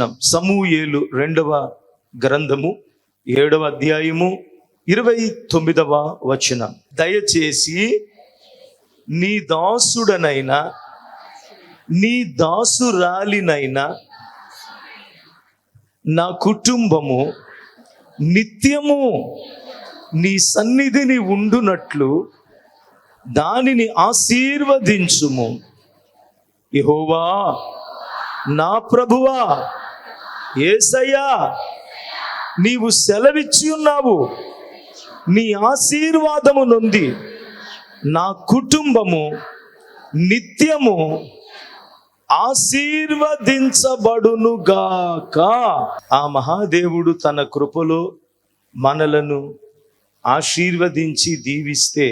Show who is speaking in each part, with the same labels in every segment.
Speaker 1: వచనం. సమూయేలు 2వ గ్రంథము 7వ అధ్యాయము 29వ వచనం. దయచేసి నీ దాసుడనైనా నీ దాసురాలినైనా నా కుటుంబము నిత్యము నీ సన్నిధిని ఉండునట్లు దానిని ఆశీర్వదించుము. యెహోవా నా ప్రభువా యేసయ్యా, నీవు సెలవిచ్చి ఉన్నావు. నీ ఆశీర్వాదము నొంది నా కుటుంబము నిత్యము ఆశీర్వదించబడునుగాక. ఆ మహాదేవుడు తన కృపలో మనలను ఆశీర్వదించి దీవిస్తే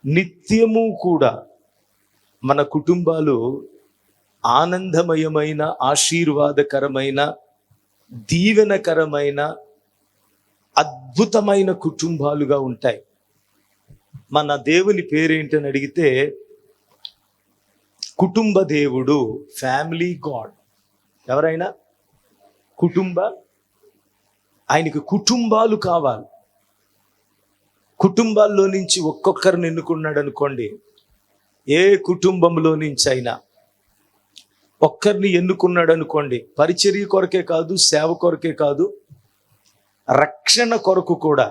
Speaker 1: నిత్యము కూడా మన కుటుంబాలు ఆనందమయమైన, ఆశీర్వాదకరమైన, దీవెనకరమైన, అద్భుతమైన కుటుంబాలుగా ఉంటాయి. మన దేవుని పేరేంటని అడిగితే కుటుంబ దేవుడు, ఫ్యామిలీ గాడ్. ఎవరైనా ఆయనకి కుటుంబాలు కావాలి. కుటుంబాల్లో నుంచి ఒక్కొక్కరిని ఎన్నుకున్నాడు అనుకోండి. ఏ కుటుంబంలో నుంచి అయినా ఒక్కరిని ఎన్నుకున్నాడు అనుకోండి, పరిచర్య కొరకే కాదు, సేవ కొరకే కాదు, రక్షణ కొరకు కూడా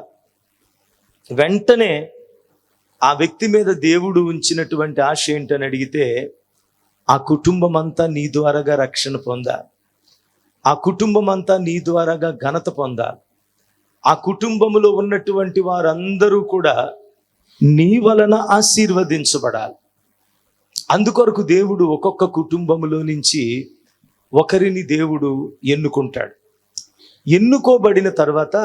Speaker 1: వెంటనే ఆ వ్యక్తి మీద దేవుడు ఉంచినటువంటి ఆశ ఏంటని అడిగితే, ఆ కుటుంబం అంతా నీ ద్వారాగా రక్షణ పొందాలి, ఆ కుటుంబం అంతా నీ ద్వారాగా ఘనత పొందాలి, ఆ కుటుంబంలో ఉన్నటువంటి వారందరూ కూడా నీ వలన ఆశీర్వదించబడాలి. అందుకొరకు దేవుడు ఒక్కొక్క కుటుంబంలో నుంచి ఒకరిని దేవుడు ఎన్నుకుంటాడు. ఎన్నుకోబడిన తర్వాత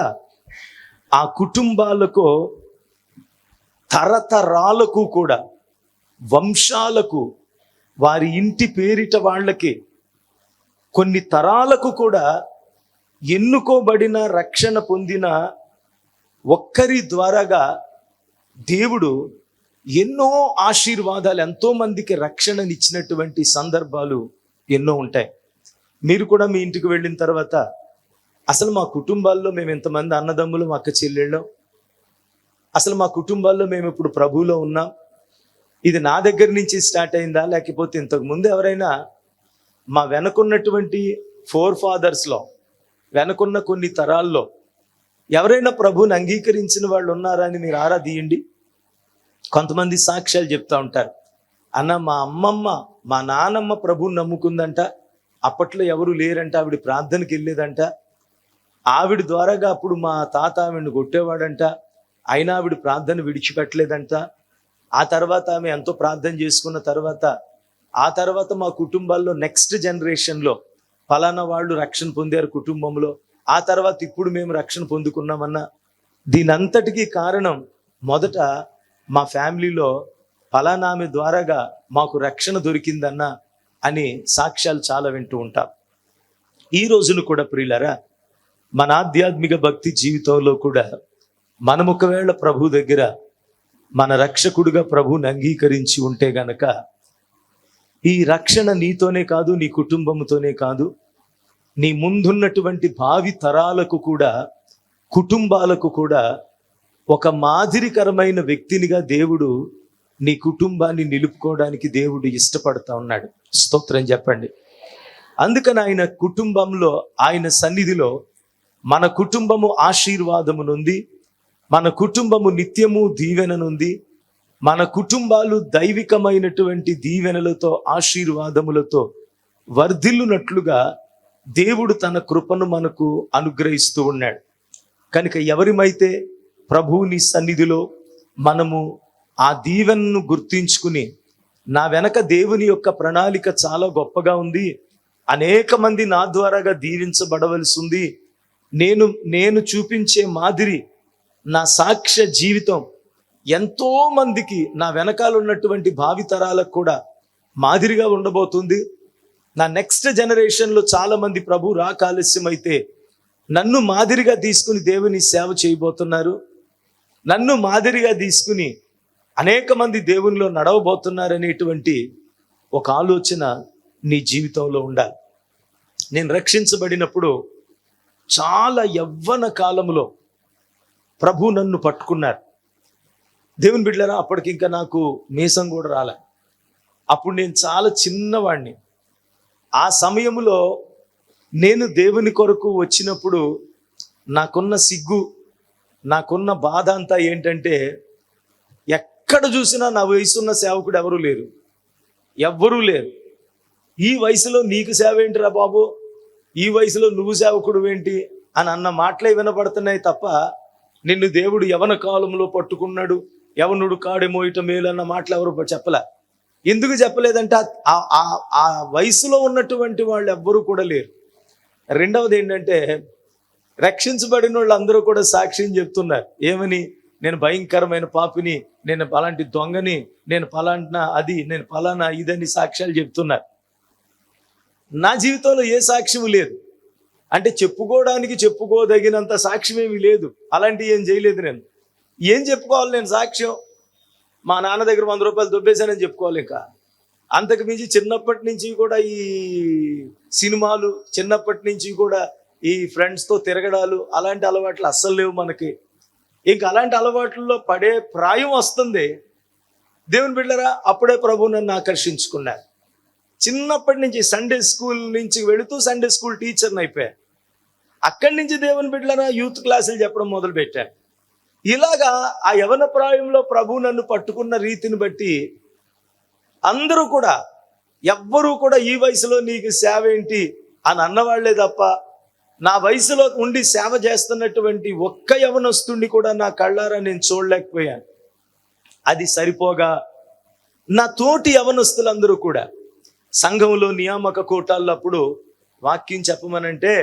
Speaker 1: ఆ కుటుంబాలకు, తరతరాలకు కూడా, వంశాలకు, వారి ఇంటి పేరిట వాళ్ళకి, కొన్ని తరాలకు కూడా ఎన్నుకోబడిన, రక్షణ పొందిన ఒక్కరి ద్వారాగా దేవుడు ఎన్నో ఆశీర్వాదాలు, ఎంతో మందికి రక్షణనిచ్చినటువంటి సందర్భాలు ఎన్నో ఉంటాయి. మీరు కూడా మీ ఇంటికి వెళ్ళిన తర్వాత, అసలు మా కుటుంబాల్లో మేము ఎంతమంది అన్నదమ్ములు, అక్క చెల్లెళ్ళం, అసలు మా కుటుంబాల్లో మేము ఇప్పుడు ప్రభువులో ఉన్నాం, ఇది నా దగ్గర నుంచి స్టార్ట్ అయిందా, లేకపోతే ఇంతకుముందు ఎవరైనా మా వెనకున్నటువంటి 4 ఫాదర్స్లో, వెనకున్న కొన్ని తరాల్లో ఎవరైనా ప్రభువుని అంగీకరించిన వాళ్ళు ఉన్నారా అని మీరు ఆరా తీయండి. కొంతమంది సాక్ష్యాలు చెప్తా ఉంటారు. అన్న, మా అమ్మమ్మ, మా నానమ్మ ప్రభువుని నమ్ముకుందంట, అప్పట్లో ఎవరు లేరంట, ఆవిడ ప్రార్థనకి వెళ్ళేదంట, ఆవిడ ద్వారాగా అప్పుడు మా తాత ఆవిడని కొట్టేవాడంట, అయినా ఆవిడ ప్రార్థన విడిచిపెట్టలేదంట. ఆ తర్వాత ఆమె ఎంతో ప్రార్థన చేసుకున్న తర్వాత, ఆ తర్వాత మా కుటుంబాల్లో నెక్స్ట్ జనరేషన్లో ఫలానా వాళ్ళు రక్షణ పొందారు కుటుంబంలో, ఆ తర్వాత ఇప్పుడు మేము రక్షణ పొందుకున్నామన్నా. దీనంతటికీ కారణం మొదట మా ఫ్యామిలీలో ఫలానా ఆమె ద్వారాగా మాకు రక్షణ దొరికిందన్నా అని సాక్ష్యాలు చాలా వింటూ ఉంటాం. ఈ రోజును కూడా ప్రియులారా, మన ఆధ్యాత్మిక భక్తి జీవితంలో కూడా మనం ఒకవేళ ప్రభు దగ్గర మన రక్షకుడుగా ప్రభువుని అంగీకరించి ఉంటే గనక, ఈ రక్షణ నీతోనే కాదు, నీ కుటుంబంతోనే కాదు, నీ ముందున్నటువంటి భావి తరాలకు కూడా, కుటుంబాలకు కూడా ఒక మాదిరికరమైన వ్యక్తినిగా దేవుడు నీ కుటుంబాన్ని నిలుపుకోవడానికి దేవుడు ఇష్టపడతా ఉన్నాడు. స్తోత్రం చెప్పండి. అందుకని ఆయన కుటుంబంలో, ఆయన సన్నిధిలో మన కుటుంబము ఆశీర్వాదమునుంది, మన కుటుంబము నిత్యము దీవెననుంది, మన కుటుంబాలు దైవికమైనటువంటి దీవెనలతో, ఆశీర్వాదములతో వర్ధిల్లునట్లుగా దేవుడు తన కృపను మనకు అనుగ్రహిస్తూ ఉన్నాడు. కనుక ఎవరిమైతే ప్రభువుని సన్నిధిలో మనము ఆ దీవెనను గుర్తించుకుని, నా వెనక దేవుని యొక్క ప్రణాళిక చాలా గొప్పగా ఉంది, అనేక మంది నా ద్వారాగా దీవించబడవలసి ఉంది, నేను చూపించే మాదిరి, నా సాక్ష్య జీవితం ఎంతో మందికి, నా వెనకాల ఉన్నటువంటి భావితరాలకు కూడా మాదిరిగా ఉండబోతుంది, నా నెక్స్ట్ జనరేషన్లో చాలా మంది ప్రభు రాక ఆలస్యమైతే నన్ను మాదిరిగా తీసుకుని దేవుని సేవ చేయబోతున్నారు, నన్ను మాదిరిగా తీసుకుని అనేక మంది దేవునిలో నడవబోతున్నారనేటువంటి ఒక ఆలోచన నీ జీవితంలో ఉండాలి. నేను రక్షించబడినప్పుడు చాలా యవ్వన కాలంలో ప్రభు నన్ను పట్టుకున్నారు. దేవుని బిడ్డలారా, అప్పటికి ఇంకా నాకు మీసం కూడా రాలే. అప్పుడు నేను చాలా చిన్నవాడిని. ఆ సమయంలో నేను దేవుని కొరకు వచ్చినప్పుడు నాకున్న సిగ్గు, నాకున్న బాధ అంతా ఏంటంటే, ఎక్కడ చూసినా నా వయసున్న సేవకుడు ఎవరూ లేరు. ఈ వయసులో నీకు సేవ ఏంటిరా బాబు, ఈ వయసులో నువ్వు సేవకుడు ఏంటి అని అన్న మాటలే వినపడుతున్నాయి తప్ప, నిన్ను దేవుడు యవన కాలంలో పట్టుకున్నాడు, యవనుడు కాడే మోయట మేలు అన్న మాటలు ఎవరు చెప్పలే. ఎందుకు చెప్పలేదంటే ఆ వయసులో ఉన్నటువంటి వాళ్ళు ఎవ్వరూ కూడా లేరు. రెండవది ఏంటంటే, రక్షించబడిన వాళ్ళు అందరూ కూడా సాక్ష్యం చెప్తున్నారు. ఏమని? నేను భయంకరమైన పాపిని, నేను పలాంటి దొంగని, నేను పలాంటినా అది, నేను పలానా ఇదని సాక్ష్యాలు చెప్తున్నారు. నా జీవితంలో ఏ సాక్ష్యం లేదు. అంటే చెప్పుకోదగినంత సాక్ష్యం ఏమీ లేదు. అలాంటివి ఏం చేయలేదు. నేను ఏం చెప్పుకోవాలి? నేను సాక్ష్యం మా నాన్న దగ్గర 100 రూపాయలు దొబ్బేశానని చెప్పుకోవాలి. ఇంకా అంతకు మించి చిన్నప్పటి నుంచి కూడా ఈ సినిమాలు, చిన్నప్పటి నుంచి కూడా ఈ ఫ్రెండ్స్తో తిరగడాలు, అలాంటి అలవాట్లు అస్సలు లేవు మనకి. ఇంకా అలాంటి అలవాట్లలో పడే ప్రాయం వస్తుంది. దేవుని బిడ్డలారా, అప్పుడే ప్రభు నన్ను ఆకర్షించుకున్నారు. చిన్నప్పటి నుంచి సండే స్కూల్ నుంచి వెళుతూ సండే స్కూల్ టీచర్ని అయిపోయాను. అక్కడి నుంచి దేవుని బిడ్డలారా యూత్ క్లాసులు చెప్పడం మొదలుపెట్టాను. ఇలాగా ఆ యవన ప్రాయంలో ప్రభు నన్ను పట్టుకున్న రీతిని బట్టి అందరూ కూడా, ఎవ్వరూ కూడా ఈ వయసులో నీకు సేవ ఏంటి అని అన్నవాళ్లే తప్ప, నా వయసులో ఉండి సేవ చేస్తున్నటువంటి ఒక్క యవనస్తుడిని కూడా నా కళ్ళారా నేను చూడలేకపోయాను. అది సరిపోగా నా తోటి యవనస్తులందరూ కూడా సంఘంలో నియామక కూటాలప్పుడు వాక్యం చెప్పమనంటే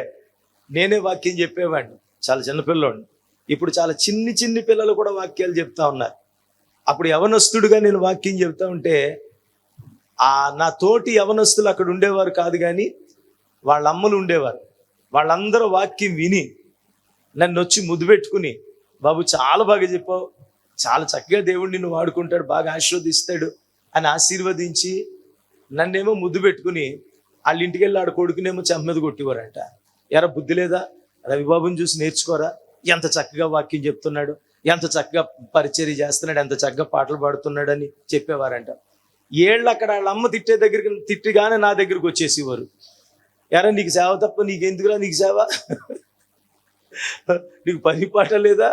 Speaker 1: నేనే వాక్యం చెప్పేవాడిని. చాలా చిన్నపిల్లోడిని. ఇప్పుడు చాలా చిన్ని పిల్లలు కూడా వాక్యాలు చెప్తా ఉన్నారు. అప్పుడు యవనస్తుడిగా నేను వాక్యం చెప్తా ఉంటే నా తోటి యవనస్తులు అక్కడ ఉండేవారు కాదు, కానీ వాళ్ళ అమ్మలు ఉండేవారు. వాళ్ళందరూ వాక్యం విని నన్ను వచ్చి ముద్దు పెట్టుకుని, బాబు చాలా బాగా చెప్పావు, చాలా చక్కగా దేవుడు నిన్ను వాడుకుంటాడు, బాగా ఆశీర్వదిస్తాడు అని ఆశీర్వదించి నన్నేమో ముద్దు పెట్టుకుని వాళ్ళ ఇంటికి వెళ్ళి ఆడ కొడుకునేమో చెంప మీద కొట్టేవారంట. ఎరా బుద్ధి లేదా, రవిబాబుని చూసి నేర్చుకోరా, ఎంత చక్కగా వాక్యం చెప్తున్నాడు, ఎంత చక్కగా పరిచర్య చేస్తున్నాడు, ఎంత చక్కగా పాటలు పాడుతున్నాడు అని చెప్పేవారంట. ఏళ్ళు అక్కడ వాళ్ళ అమ్మ తిట్టిగానే నా దగ్గరికి వచ్చేసేవారు. ఎరా నీకు సేవ తప్ప నీకెందుకురా, నీకు సేవ, నీకు పని పాట లేదా,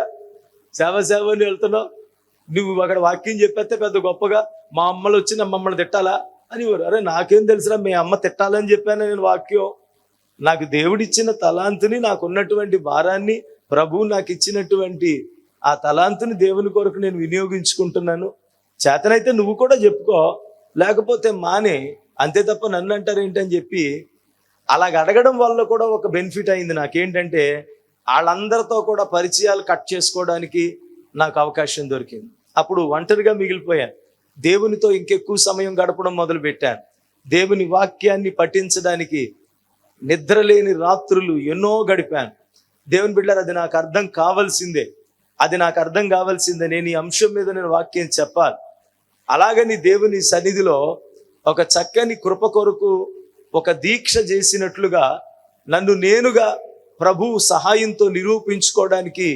Speaker 1: సేవ అని వెళ్తున్నావు, నువ్వు అక్కడ వాక్యం చెప్పేస్తే పెద్ద గొప్పగా మా అమ్మలు వచ్చి మమ్మల్ని తిట్టాలా అనేవారు. అరే నాకేం తెలుసురా, మీ అమ్మ తిట్టాలని చెప్పాను నేను వాక్యం. నాకు దేవుడిచ్చిన తలాంతుని, నాకున్నటువంటి భారాన్ని, ప్రభువు నాకు ఇచ్చినటువంటి ఆ తలాంతుని దేవుని కొరకు నేను వినియోగించుకుంటున్నాను. చేతనైతే నువ్వు కూడా చెప్పుకో, లేకపోతే మానే, అంతే తప్ప నన్ను అంటారు ఏంటని చెప్పి అలాగ అడగడం వల్ల కూడా ఒక బెనిఫిట్ అయింది నాకేంటంటే, వాళ్ళందరితో కూడా పరిచయాలు కట్ చేసుకోవడానికి నాకు అవకాశం దొరికింది. అప్పుడు ఒంటరిగా మిగిలిపోయాను. దేవునితో ఇంకెక్కువ సమయం గడపడం మొదలు పెట్టాను. దేవుని వాక్యాన్ని పఠించడానికి నిద్రలేని రాత్రులు ఎన్నో గడిపాను. దేవుని బిడ్డలారా, అది నాకు అర్థం కావాల్సిందే. నేను ఈ అంశం మీద నేను వాక్యం చెప్పాలి. అలాగని దేవుని సన్నిధిలో ఒక చక్కని కృప కొరకు ఒక దీక్ష చేసినట్లుగా నన్ను నేనుగా ప్రభువు సహాయంతో నిరూపించుకోవడానికి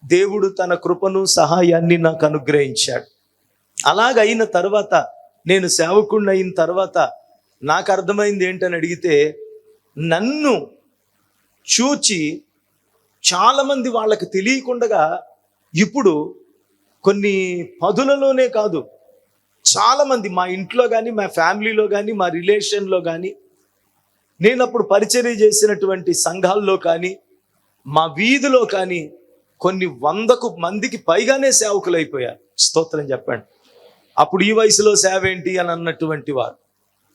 Speaker 1: దేవుడు తన కృపను సహాయాన్ని నాకు అనుగ్రహించాడు. అలాగైన తర్వాత, నేను సేవకుడిని అయిన తర్వాత నాకు అర్థమైంది ఏంటని అడిగితే, నన్ను చూచి చాలామంది వాళ్ళకి తెలియకుండా ఇప్పుడు కొన్ని పదులలోనే కాదు, చాలామంది మా ఇంట్లో కానీ, మా ఫ్యామిలీలో కానీ, మా రిలేషన్లో కానీ, నేను అప్పుడు పరిచర్య చేసినటువంటి సంఘాల్లో కానీ, మా వీధిలో కానీ కొన్ని 100 మందికి పైగానే సేవకులు అయిపోయారు. స్తోత్రం చెప్పండి. అప్పుడు ఈ వయసులో సేవ ఏంటి అని అన్నటువంటి వారు.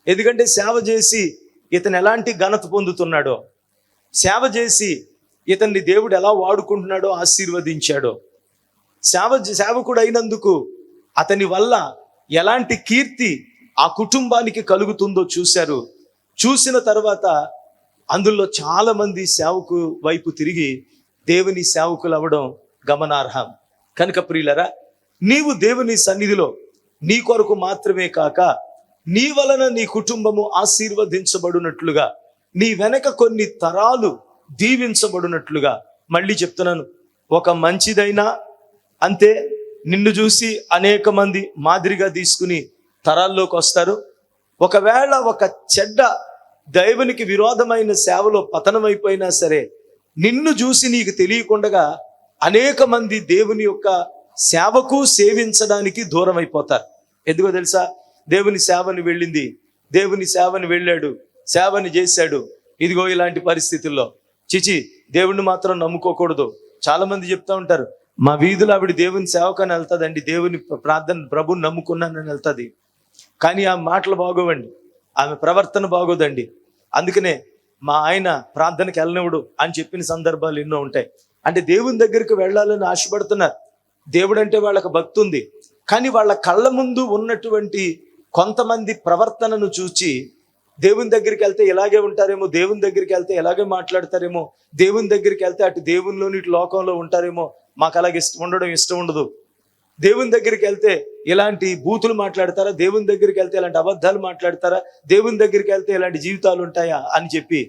Speaker 1: ఎందుకంటే సేవ చేసి ఇతను ఎలాంటి ఘనత పొందుతున్నాడో, సేవ చేసి ఇతన్ని దేవుడు ఎలా వాడుకుంటున్నాడో, ఆశీర్వదించాడో, సేవకుడు అయినందుకు అతని వల్ల ఎలాంటి కీర్తి ఆ కుటుంబానికి కలుగుతుందో చూశారు. చూసిన తర్వాత అందులో చాలా మంది సేవకు వైపు తిరిగి దేవుని సేవకులు అవ్వడం గమనార్హం. కనుక ప్రియులరా, నీవు దేవుని సన్నిధిలో నీ కొరకు మాత్రమే కాక నీ వలన నీ కుటుంబము ఆశీర్వదించబడినట్లుగా నీ వెనక కొన్ని తరాలు దీవించబడినట్లుగా. మళ్ళీ చెప్తున్నాను, ఒక మంచిదైనా అంతే, నిన్ను చూసి అనేక మంది మాదిరిగా తీసుకుని తరాల్లోకి వస్తారు. ఒకవేళ ఒక చెడ్డ దైవునికి విరోధమైన సేవలో పతనమైపోయినా సరే, నిన్ను చూసి నీకు తెలియకుండా అనేక మంది దేవుని యొక్క సేవకు సేవించడానికి దూరం అయిపోతారు. ఎందుకో తెలుసా? దేవుని సేవని వెళ్ళాడు, సేవని చేశాడు. ఇదిగో ఇలాంటి పరిస్థితుల్లో చిచి దేవుణ్ణి మాత్రం నమ్ముకోకూడదు. చాలా మంది చెప్తా ఉంటారు, మా వీధులు ఆవిడ దేవుని సేవకని వెళ్తుందండి, దేవుని ప్రార్థన ప్రభుని నమ్ముకున్నానని వెళ్తుంది. కానీ ఆ మాటలు బాగోవండి, ఆమె ప్రవర్తన బాగోదండి. అందుకనే మా ఆయన ప్రార్థనకి వెళ్ళనివ్వడు అని చెప్పిన సందర్భాలు ఎన్నో ఉంటాయి. అంటే దేవుని దగ్గరికి వెళ్ళాలని ఆశపడుతున్నారు. దేవుడు అంటే వాళ్ళకి భక్తి ఉంది, కానీ వాళ్ళ కళ్ళ ముందు ఉన్నటువంటి కొంతమంది ప్రవర్తనను చూచి దేవుని దగ్గరికి వెళ్తే ఇలాగే ఉంటారేమో, దేవుని దగ్గరికి వెళ్తే ఇలాగే మాట్లాడతారేమో, దేవుని దగ్గరికి వెళ్తే అటు దేవునిలోని ఇటు లోకంలో ఉంటారేమో, మాకు అలాగే ఇష్టం ఉండదు. దేవుని దగ్గరికి వెళ్తే ఇలాంటి బూతులు మాట్లాడతారా, దేవుని దగ్గరికి వెళ్తే ఇలాంటి అబద్ధాలు మాట్లాడతారా, దేవుని దగ్గరికి వెళ్తే ఇలాంటి జీవితాలు ఉంటాయా అని చెప్పి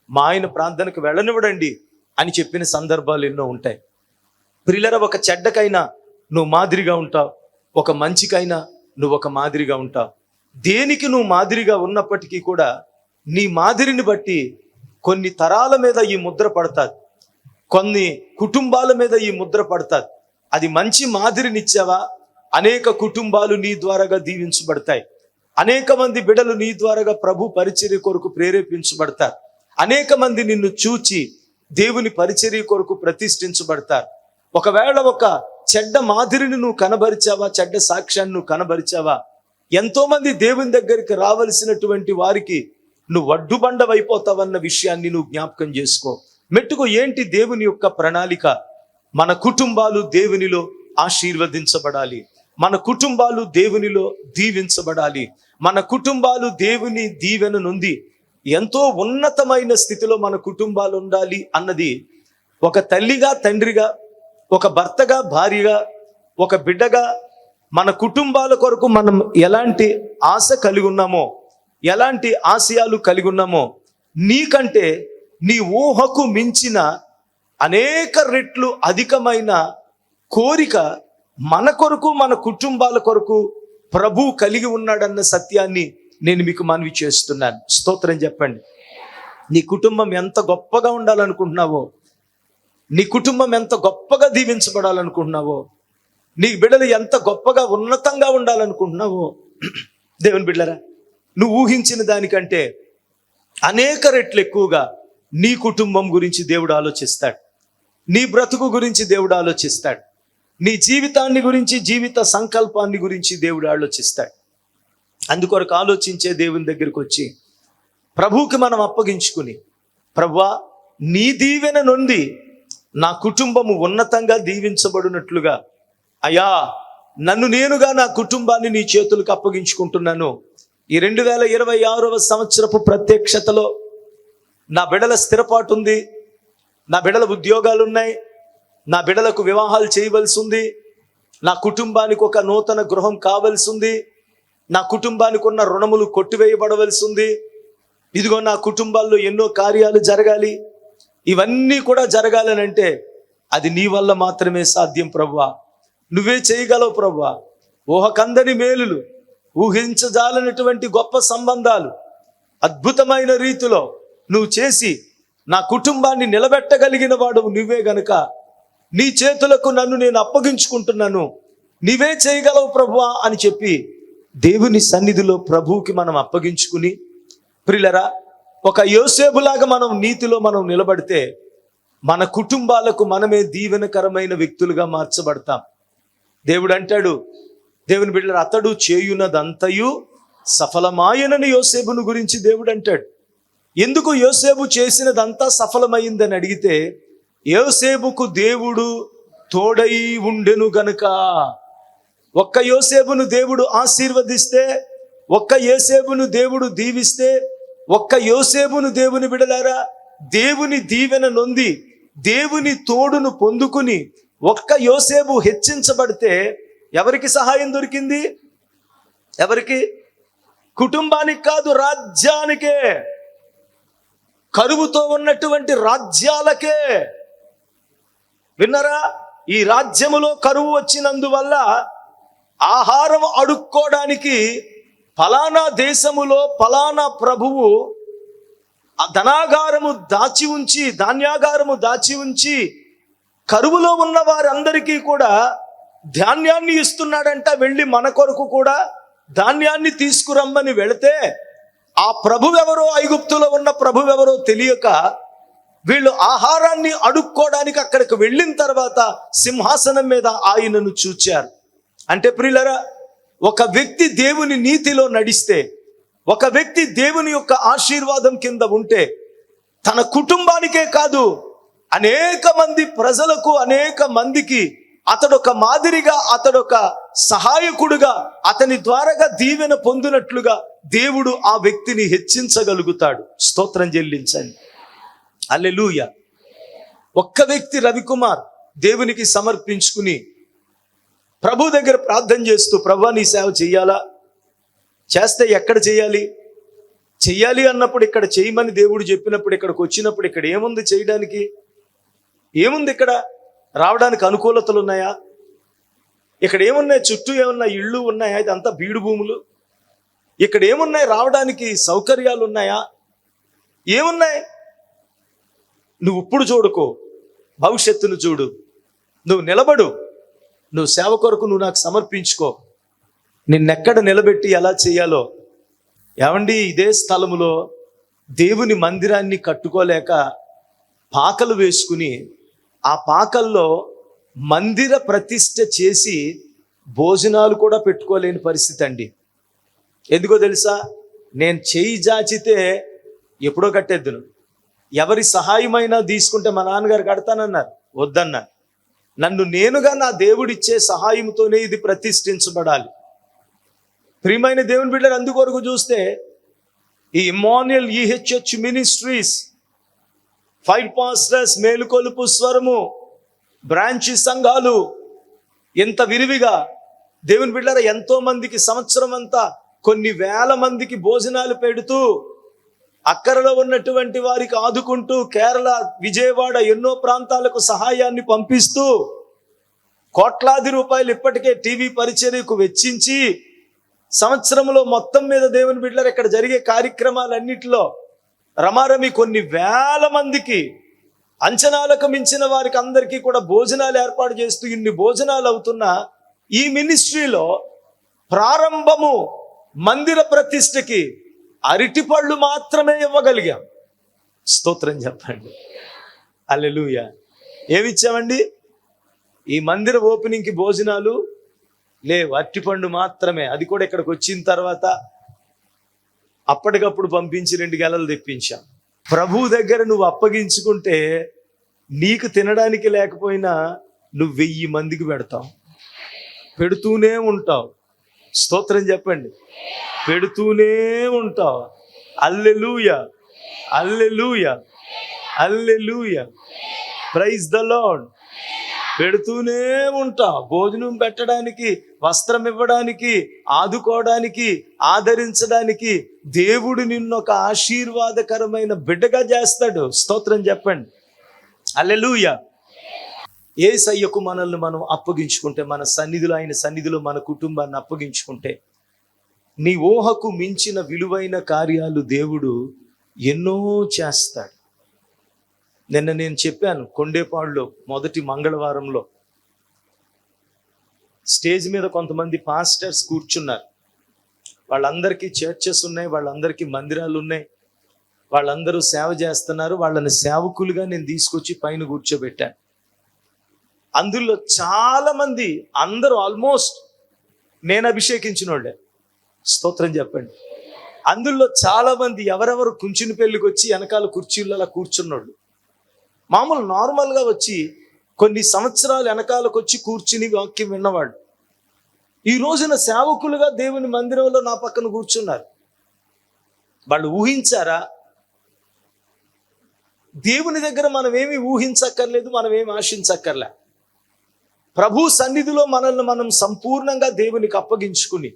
Speaker 1: మా ఆయన ప్రార్థనకు వెళ్ళనివ్వడండి అని చెప్పిన సందర్భాలు ఎన్నో ఉంటాయి. ప్రియులరా, ఒక చెడ్డకైనా నువ్వు మాదిరిగా ఉంటావు, ఒక మంచికైనా నువ్వు ఒక మాదిరిగా ఉంటావు. దేనికి నువ్వు మాదిరిగా ఉన్నప్పటికీ కూడా నీ మాదిరిని బట్టి కొన్ని తరాల మీద ఈ ముద్ర పడతాది, కొన్ని కుటుంబాల మీద ఈ ముద్ర పడతాది. అది మంచి మాదిరినిచ్చావా, అనేక కుటుంబాలు నీ ద్వారాగా దీవించబడతాయి. అనేక మంది బిడ్డలు నీ ద్వారాగా ప్రభు పరిచర్య కొరకు ప్రేరేపించబడతారు. అనేక మంది నిన్ను చూచి దేవుని పరిచర్య కొరకు ప్రతిష్ఠించబడతారు. ఒకవేళ ఒక చెడ్డ మాదిరిని నువ్వు కనబరిచావా, చెడ్డ సాక్ష్యాన్ని నువ్వు కనబరిచావా, ఎంతో మంది దేవుని దగ్గరికి రావలసినటువంటి వారికి నువ్వు అడ్డుబండవైపోతావన్న విషయాన్ని నువ్వు జ్ఞాపకం చేసుకో. మెట్టుకు ఏంటి దేవుని యొక్క ప్రణాళిక? మన కుటుంబాలు దేవునిలో ఆశీర్వదించబడాలి, మన కుటుంబాలు దేవునిలో దీవించబడాలి, మన కుటుంబాలు దేవుని దీవెన నుండి ఎంతో ఉన్నతమైన స్థితిలో మన కుటుంబాలు ఉండాలి అన్నది ఒక తల్లిగా, తండ్రిగా, ఒక భర్తగా, భార్యగా, ఒక బిడ్డగా మన కుటుంబాల కొరకు మనం ఎలాంటి ఆశ కలిగి ఉన్నామో, ఎలాంటి ఆశయాలు కలిగి ఉన్నామో, నీకంటే నీ ఊహకు మించిన అనేక రెట్లు అధికమైన కోరిక మన కొరకు, మన కుటుంబాల కొరకు ప్రభు కలిగి ఉన్నాడన్న సత్యాన్ని నేను మీకు మనవి చేస్తున్నాను. స్తోత్రం చెప్పండి. నీ కుటుంబం ఎంత గొప్పగా ఉండాలనుకుంటున్నావో, నీ కుటుంబం ఎంత గొప్పగా దీవించబడాలనుకుంటున్నావో, నీ బిడ్డలు ఎంత గొప్పగా ఉన్నతంగా ఉండాలనుకుంటున్నావో, దేవుని బిడ్డలారా, నువ్వు ఊహించిన దానికంటే అనేక రెట్లు ఎక్కువగా నీ కుటుంబం గురించి దేవుడు ఆలోచిస్తాడు, నీ బ్రతుకు గురించి దేవుడు ఆలోచిస్తాడు, నీ జీవితాన్ని గురించి, జీవిత సంకల్పాన్ని గురించి దేవుడు ఆలోచిస్తాడు. అందుకొరకు ఆలోచించే దేవుని దగ్గరికి వచ్చి ప్రభువుకి మనం అప్పగించుకుని, ప్రభువా నీ దీవెన నుండి నా కుటుంబము ఉన్నతంగా దీవించబడినట్లుగా, అయ్యా నన్ను నేనుగా నా కుటుంబాన్ని నీ చేతులకు అప్పగించుకుంటున్నాను. ఈ 2026వ సంవత్సరపు ప్రత్యక్షతలో నా బిడ్డల స్థిరపాటు ఉంది, నా బిడ్డల ఉద్యోగాలు ఉన్నాయి, నా బిడ్డలకు వివాహాలు చేయవలసి ఉంది, నా కుటుంబానికి ఒక నూతన గృహం కావలసి ఉంది, నా కుటుంబానికి ఉన్న రుణములు కొట్టివేయబడవలసి ఉంది. ఇదిగో నా కుటుంబాల్లో ఎన్నో కార్యాలు జరగాలి. ఇవన్నీ కూడా జరగాలనంటే అది నీ వల్ల మాత్రమే సాధ్యం ప్రభువా. నువ్వే చేయగలవు ప్రభువా. ఊహకందని మేలులు, ఊహించజాలనటువంటి గొప్ప సంబంధాలు అద్భుతమైన రీతిలో నువ్వు చేసి నా కుటుంబాన్ని నిలబెట్టగలిగిన వాడు నువ్వే గనుక నీ చేతులకు నన్ను నేను అప్పగించుకుంటున్నాను, నీవే చేయగలవు ప్రభువా అని చెప్పి దేవుని సన్నిధిలో ప్రభువుకి మనం అప్పగించుకుని, ప్రియులరా, ఒక యోసేపులాగా మనం నీతిలో మనం నిలబడితే మన కుటుంబాలకు మనమే దీవెనకరమైన వ్యక్తులుగా మార్చబడతాం. దేవుడు అంటాడు, దేవుని బిడ్డలారా, అతడు చేయునదంతయు సఫలమాయనని యోసేపును గురించి దేవుడు అంటాడు. ఎందుకు యోసేపు చేసినదంతా సఫలమైందని అడిగితే, యోసేపుకు దేవుడు తోడై ఉండెను గనుక. ఒక్క యోసేపును దేవుడు ఆశీర్వదిస్తే, ఒక్క యోసేపును దేవుడు దీవిస్తే, ఒక్క యోసేపును దేవుని బిడలారా దేవుని దీవెన నొంది దేవుని తోడును పొందుకుని ఒక్క యోసేపు హెచ్చించబడితే ఎవరికి సహాయం దొరికింది? ఎవరికి? కుటుంబానికి కాదు, రాజ్యానికే. కరువుతో ఉన్నటువంటి రాజ్యాలకే. విన్నరా? ఈ రాజ్యములో కరువు వచ్చినందువల్ల ఆహారం అడుక్కోవడానికి ఫలానా దేశములో ఫలానా ప్రభువు ఆ ధనాగారము దాచి ఉంచి, ధాన్యాగారము దాచి ఉంచి కరువులో ఉన్న వారందరికీ కూడా ధాన్యాన్ని ఇస్తున్నాడంట. వెళ్ళి మన కొరకు కూడా ధాన్యాన్ని తీసుకురమ్మని వెళితే ఆ ప్రభువెవరో, ఐగుప్తులో ఉన్న ప్రభువెవరో తెలియక వీళ్ళు ఆహారాన్ని అడుక్కోవడానికి అక్కడికి వెళ్ళిన తర్వాత సింహాసనం మీద ఆయనను చూచారు. అంటే ప్రియులరా, ఒక వ్యక్తి దేవుని నీతిలో నడిస్తే, ఒక వ్యక్తి దేవుని యొక్క ఆశీర్వాదం కింద ఉంటే తన కుటుంబానికే కాదు అనేక మంది ప్రజలకు, అనేక మందికి అతడొక మాదిరిగా, అతడొక సహాయకుడుగా, అతని ద్వారాగా దీవెన పొందినట్లుగా దేవుడు ఆ వ్యక్తిని హెచ్చించగలుగుతాడు. స్తోత్రం చెల్లించండి. హల్లెలూయా. ఒక్క వ్యక్తి రవికుమార్ దేవునికి సమర్పించుకుని ప్రభు దగ్గర ప్రార్థన చేస్తూ, ప్రభువా నీ సేవ చెయ్యాలా, చేస్తే ఎక్కడ చేయాలి, చెయ్యాలి అన్నప్పుడు ఇక్కడ చేయమని దేవుడు చెప్పినప్పుడు, ఇక్కడికి వచ్చినప్పుడు ఇక్కడ ఏముంది చేయడానికి, ఏముంది ఇక్కడ రావడానికి అనుకూలతలు ఉన్నాయా, ఇక్కడ ఏమున్నాయి, చుట్టూ ఏమున్నాయి, ఇళ్ళు ఉన్నాయా, ఇదంతా బీడు భూములు, ఇక్కడ ఏమున్నాయి, రావడానికి సౌకర్యాలు ఉన్నాయా, ఏమున్నాయి? నువ్వు ఇప్పుడు చూడుకో, భవిష్యత్తును చూడు, నువ్వు నిలబడు, నువ్వు సేవ కొరకు నువ్వు నాకు సమర్పించుకో, నిన్నెక్కడ నిలబెట్టి ఎలా చేయాలో. ఏమండి, ఇదే స్థలములో దేవుని మందిరాన్ని కట్టుకోలేక పాకలు వేసుకుని ఆ పాకల్లో మందిర ప్రతిష్ఠ చేసి భోజనాలు కూడా పెట్టుకోలేని పరిస్థితి అండి. ఎందుకో తెలుసా? నేను చేయి జాచితే ఎప్పుడో కట్టేద్దును, ఎవరి సహాయమైనా తీసుకుంటే మా నాన్నగారు కడతానన్నారు, వద్దన్నారు. నన్ను నేనుగా నా దేవుడిచ్చే సహాయంతోనే ఇది ప్రతిష్ఠించబడాలి. ప్రియమైన దేవుని బిడ్డలు, అందుకొరకు చూస్తే ఈ ఇమ్మాన్యుయల్ ఈహెచ్హెచ్ మినిస్ట్రీస్, 5 పాస్టర్స్, మేలుకొలుపు స్వరము, బ్రాంచ్ సంఘాలు ఎంత విరివిగా దేవుని బిడ్డల ఎంతో మందికి సంవత్సరం అంతా కొన్ని వేల మందికి భోజనాలు పెడుతూ, అక్కరలో ఉన్నటువంటి వారికి ఆదుకుంటూ, కేరళ, విజయవాడ ఎన్నో ప్రాంతాలకు సహాయాన్ని పంపిస్తూ కోట్లాది రూపాయలు ఇప్పటికే టీవీ పరిచర్యకు వెచ్చించి సంవత్సరంలో మొత్తం మీద దేవుని బిడ్డలు ఇక్కడ జరిగే కార్యక్రమాలన్నిటిలో రమారమి కొన్ని వేల మందికి, అంచనాలకు మించిన వారికి అందరికీ కూడా భోజనాలు ఏర్పాటు చేస్తూ ఇన్ని భోజనాలు అవుతున్న ఈ మినిస్ట్రీలో ప్రారంభము మందిర ప్రతిష్టకి అరటిపళ్ళు మాత్రమే ఇవ్వగలిగాం. స్తోత్రం చెప్పండి. హల్లెలూయా. ఏమిచ్చామండి? ఈ మందిర ఓపెనింగ్కి భోజనాలు లేవు, అరటిపండు మాత్రమే. అది కూడా ఇక్కడికి వచ్చిన తర్వాత అప్పటికప్పుడు పంపించి 2 గెలలు తెప్పించాం. ప్రభు దగ్గర నువ్వు అప్పగించుకుంటే నీకు తినడానికి లేకపోయినా నువ్వు 1000 మందికి పెడతావు, పెడుతూనే ఉంటావు. స్తోత్రం చెప్పండి. పెడుతూనే ఉంటావు. Hallelujah, hallelujah, hallelujah. Praise the Lord. పెడుతూనే ఉంటావు. భోజనం పెట్టడానికి, వస్త్రం ఇవ్వడానికి, ఆదుకోవడానికి, ఆదరించడానికి దేవుడు నిన్నొక ఆశీర్వాదకరమైన బిడ్డగా చేస్తాడు. స్తోత్రం చెప్పండి. హల్లెలూయా. యేసయ్యకు మనల్ని మనం అప్పగించుకుంటే, మన సన్నిధిలో, ఆయన సన్నిధిలో మన కుటుంబాన్ని అప్పగించుకుంటే, నీ ఊహకు మించిన విలువైన కార్యాలు దేవుడు ఎన్నో చేస్తాడు. నిన్న నేను చెప్పాను, కొండేపాడులో మొదటి మంగళవారంలో స్టేజ్ మీద కొంతమంది పాస్టర్స్ కూర్చున్నారు. వాళ్ళందరికీ చర్చెస్ ఉన్నాయి, వాళ్ళందరికీ మందిరాలు ఉన్నాయి, వాళ్ళందరూ సేవ చేస్తున్నారు. వాళ్ళని సేవకులుగా నేను తీసుకొచ్చి పైన కూర్చోబెట్టాను. అందులో చాలా మంది, అందరూ ఆల్మోస్ట్ నేను అభిషేకించిన వాళ్ళే. స్తోత్రం చెప్పండి. అందులో చాలా మంది ఎవరెవరు కుంచుని పెళ్ళికి వచ్చి వెనకాల కుర్చీల్లో అలా కూర్చున్నోళ్ళు, మామూలు నార్మల్గా వచ్చి కొన్ని సంవత్సరాలు వెనకాలకు వచ్చి కూర్చుని వాక్యం విన్నవాళ్ళు ఈ రోజున సేవకులుగా దేవుని మందిరంలో నా పక్కన కూర్చున్నారు. వాళ్ళు ఊహించారా? దేవుని దగ్గర మనం ఏమి ఊహించక్కర్లేదు, మనం ఏమి ఆశించక్కర్లే. ప్రభు సన్నిధిలో మనల్ని మనం సంపూర్ణంగా దేవునికి అప్పగించుకుని,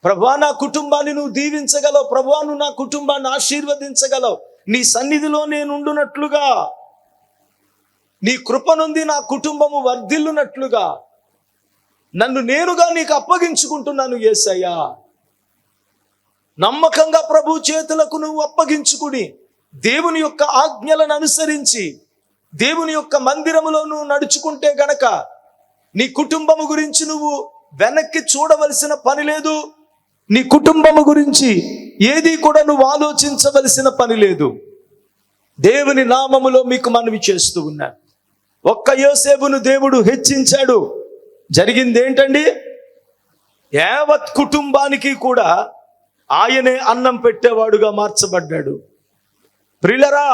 Speaker 1: ప్రభువా నా కుటుంబాన్ని నువ్వు దీవించగలవు, ప్రభువా నువ్వు నా కుటుంబాన్ని ఆశీర్వదించగలవు, నీ సన్నిధిలో నేనుండునట్లుగా, నీ కృప నుండి నా కుటుంబము వర్ధిల్లునట్లుగా నన్ను నేనుగా నీకు అప్పగించుకుంటున్నాను యేసయ్యా. నమ్మకంగా ప్రభు చేతులకు నువ్వు అప్పగించుకుని దేవుని యొక్క ఆజ్ఞలను అనుసరించి దేవుని యొక్క మందిరములో నువ్వు నడుచుకుంటే గనక నీ కుటుంబము గురించి నువ్వు వెనక్కి చూడవలసిన పని లేదు. నీ కుటుంబము గురించి ఏది కూడా నువ్వు ఆలోచించవలసిన పని లేదు. దేవుని నామములో మీకు మనవి చేస్తూ ఉన్నా. ఒక్క యోసేపును దేవుడు హెచ్చించాడు. జరిగింది ఏంటండి? యావత్ కుటుంబానికి కూడా ఆయనే అన్నం పెట్టేవాడుగా మార్చబడ్డాడు. ప్రియులరా,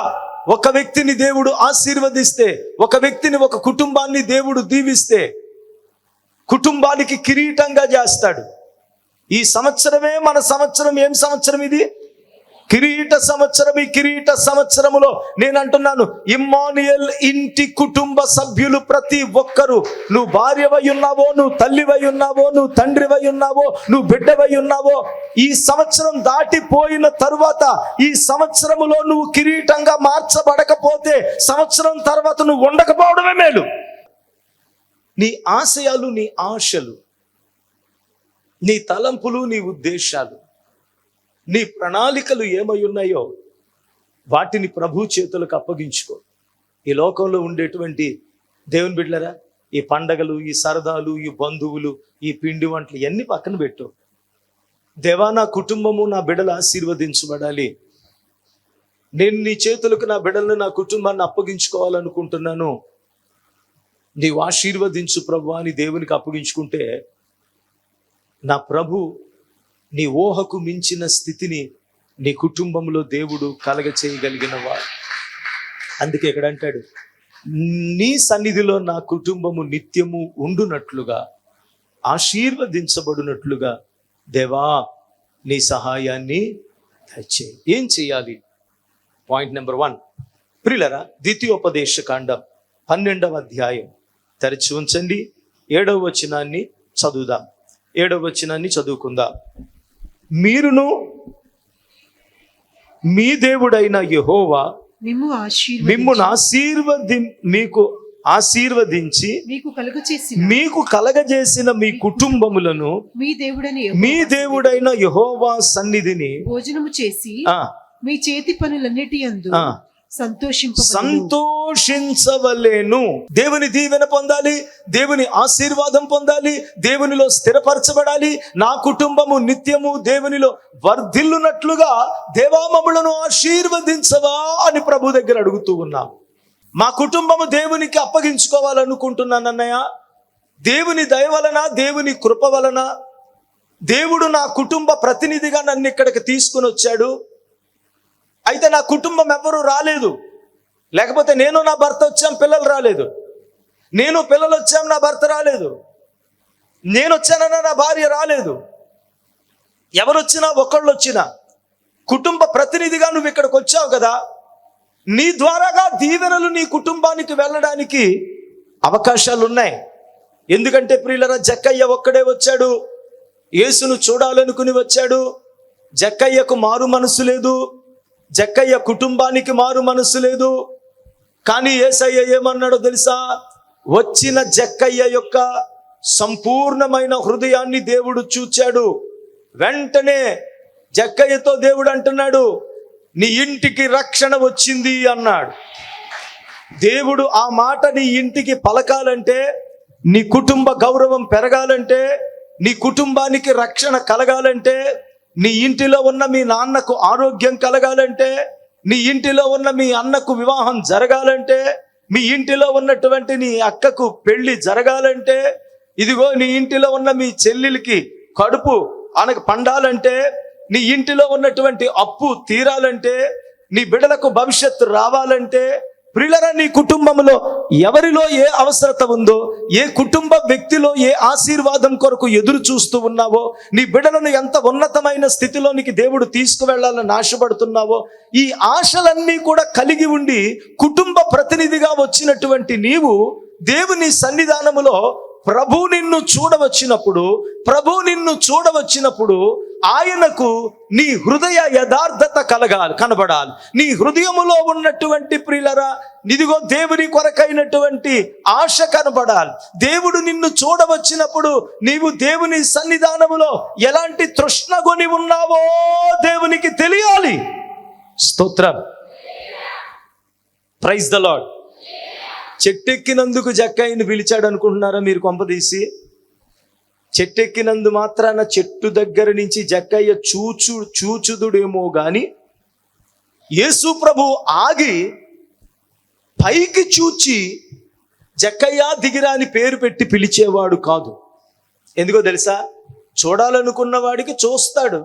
Speaker 1: ఒక వ్యక్తిని దేవుడు ఆశీర్వదిస్తే, ఒక వ్యక్తిని, ఒక కుటుంబాన్ని దేవుడు దీవిస్తే కుటుంబానికి కిరీటంగా చేస్తాడు. ఈ సంవత్సరమే మన సంవత్సరం. ఏం సంవత్సరం ఇది? కిరీట సంవత్సరం. ఈ కిరీట సంవత్సరములో నేను అంటున్నాను, ఇమ్మానుయేల్ ఇంటి కుటుంబ సభ్యులు ప్రతి ఒక్కరూ, నువ్వు భార్యవై ఉన్నావో, నువ్వు తల్లివై ఉన్నావో, నువ్వు తండ్రివై ఉన్నావో, నువ్వు బిడ్డవై ఉన్నావో, ఈ సంవత్సరం దాటిపోయిన తరువాత ఈ సంవత్సరములో నువ్వు కిరీటంగా మార్చబడకపోతే సంవత్సరం తర్వాత నువ్వు ఉండకపోవడమే మేలు. నీ ఆశయాలు, నీ ఆశలు, నీ తలంపులు, నీ ఉద్దేశాలు, నీ ప్రణాళికలు ఏమై ఉన్నాయో వాటిని ప్రభు చేతులకు అప్పగించుకో. ఈ లోకంలో ఉండేటువంటి దేవుని బిడ్డలరా, ఈ పండగలు, ఈ సరదాలు, ఈ బంధువులు, ఈ పిండి వంటలు ఇవన్నీ పక్కన పెట్టు. దేవా, నా కుటుంబము, నా బిడ్డలు ఆశీర్వదించబడాలి. నేను నీ చేతులకు నా బిడ్డలను, నా కుటుంబాన్ని అప్పగించుకోవాలనుకుంటున్నాను. నీవు ఆశీర్వదించు ప్రభు అని దేవునికి అప్పగించుకుంటే నా ప్రభు నీ ఊహకు మించిన స్థితిని నీ కుటుంబంలో దేవుడు కలగ చేయగలిగిన వాడు. అందుకే ఇక్కడ అంటాడు, నీ సన్నిధిలో నా కుటుంబము నిత్యము ఉండునట్లుగా, ఆశీర్వదించబడినట్లుగా దేవా నీ సహాయాన్ని దయచేయి. ఏం చేయాలి? Point number 1. ప్రియులరా, ద్వితీయోపదేశ కాండం 12వ అధ్యాయం తెరచి ఉంచండి. 7వ వచనాన్ని చదువుదాం. 7వ వచనాన్ని చదువుకుందాం. మీరును మీ దేవుడైన యెహోవా మిమ్మును ఆశీర్వదించి మీకు కలగజేసిన మీ కుటుంబములను మీ దేవుడైన యెహోవా సన్నిధిని
Speaker 2: భోజనము చేసి మీ చేతి పనులన్నిటి యందు
Speaker 1: సంతోషించవలేను. దేవుని దీవెన పొందాలి, దేవుని ఆశీర్వాదం పొందాలి, దేవునిలో స్థిరపరచబడాలి. నా కుటుంబము నిత్యము దేవునిలో వర్ధిల్లునట్లుగా దేవా మమ్ములను ఆశీర్వదించవా అని ప్రభు దగ్గర అడుగుతూ ఉన్నాం. మా కుటుంబము దేవునికి అప్పగించుకోవాలనుకుంటున్నానన్నయ్య. దేవుని దయ వలన, దేవుని కృప వలన దేవుడు నా కుటుంబ ప్రతినిధిగా నన్ను ఇక్కడికి తీసుకుని వచ్చాడు. అయితే నా కుటుంబం ఎవరు రాలేదు. లేకపోతే నేను నా భర్త వచ్చాం, పిల్లలు రాలేదు. నేను పిల్లలు వచ్చాం, నా భర్త రాలేదు. నేను వచ్చానన్నా నా భార్య రాలేదు. ఎవరు వచ్చినా, ఒకళ్ళు వచ్చినా, కుటుంబ ప్రతినిధిగా నువ్వు ఇక్కడికి వచ్చావు కదా, నీ ద్వారాగా దీవెనలు నీ కుటుంబానికి వెళ్ళడానికి అవకాశాలు ఉన్నాయి. ఎందుకంటే ప్రియులరా, జక్కయ్య ఒక్కడే వచ్చాడు, యేసును చూడాలనుకుని వచ్చాడు. జక్కయ్యకు మారు మనసు లేదు, జక్కయ్య కుటుంబానికి మారు మనసు లేదు. కానీ యేసయ్య ఏమన్నాడో తెలుసా? వచ్చిన జక్కయ్య యొక్క సంపూర్ణమైన హృదయాన్ని దేవుడు చూచాడు. వెంటనే జక్కయ్యతో దేవుడు అంటున్నాడు, నీ ఇంటికి రక్షణ వచ్చింది అన్నాడు. దేవుడు ఆ మాట నీ ఇంటికి పలకాలంటే, నీ కుటుంబ గౌరవం పెరగాలంటే, నీ కుటుంబానికి రక్షణ కలగాలంటే, నీ ఇంటిలో ఉన్న మీ నాన్నకు ఆరోగ్యం కలగాలంటే, నీ ఇంటిలో ఉన్న మీ అన్నకు వివాహం జరగాలంటే, మీ ఇంటిలో ఉన్నటువంటి నీ అక్కకు పెళ్లి జరగాలంటే, ఇదిగో నీ ఇంటిలో ఉన్న మీ చెల్లెలికి కడుపు పండాలంటే, నీ ఇంటిలో ఉన్నటువంటి అప్పు తీరాలంటే, నీ బిడ్డలకు భవిష్యత్తు రావాలంటే, ప్రియులరా, నీ కుటుంబంలో ఎవరిలో ఏ అవసరత ఉందో, ఏ కుటుంబ వ్యక్తిలో ఏ ఆశీర్వాదం కొరకు ఎదురు చూస్తూ ఉన్నావో, నీ బిడ్డలను ఎంత ఉన్నతమైన స్థితిలోనికి దేవుడు తీసుకువెళ్లాలని ఆశపడుతున్నావో, ఈ ఆశలన్నీ కూడా కలిగి ఉండి కుటుంబ ప్రతినిధిగా వచ్చినటువంటి నీవు దేవుని సన్నిధానములో ప్రభు నిన్ను చూడవచ్చినప్పుడు ఆయనకు నీ హృదయ యథార్థత కనబడాలి. నీ హృదయములో ఉన్నటువంటి ప్రియులరా, ఇదిగో దేవుని కొరకైనటువంటి ఆశ కనబడాలి. దేవుడు నిన్ను చూడవచ్చినప్పుడు నీవు దేవుని సన్నిధానములో ఎలాంటి తృష్ణగొని ఉన్నావో దేవునికి తెలియాలి. స్తోత్రం. Praise the Lord. చెట్టెక్కినందుకు జక్కయ్యను పిలిచాడు అనుకుంటున్నారా మీరు కొంపదీసి? చెట్టెక్కినందు మాత్రాన చెట్టు దగ్గర నుంచి జక్కయ్య చూచుదుడేమో గాని యేసు ప్రభు ఆగి పైకి చూచి జక్కయ్య దిగిరా అని పేరు పెట్టి పిలిచేవాడు కాదు. ఎందుకో తెలుసా? చూడాలనుకున్న వాడికి చూస్తాడు,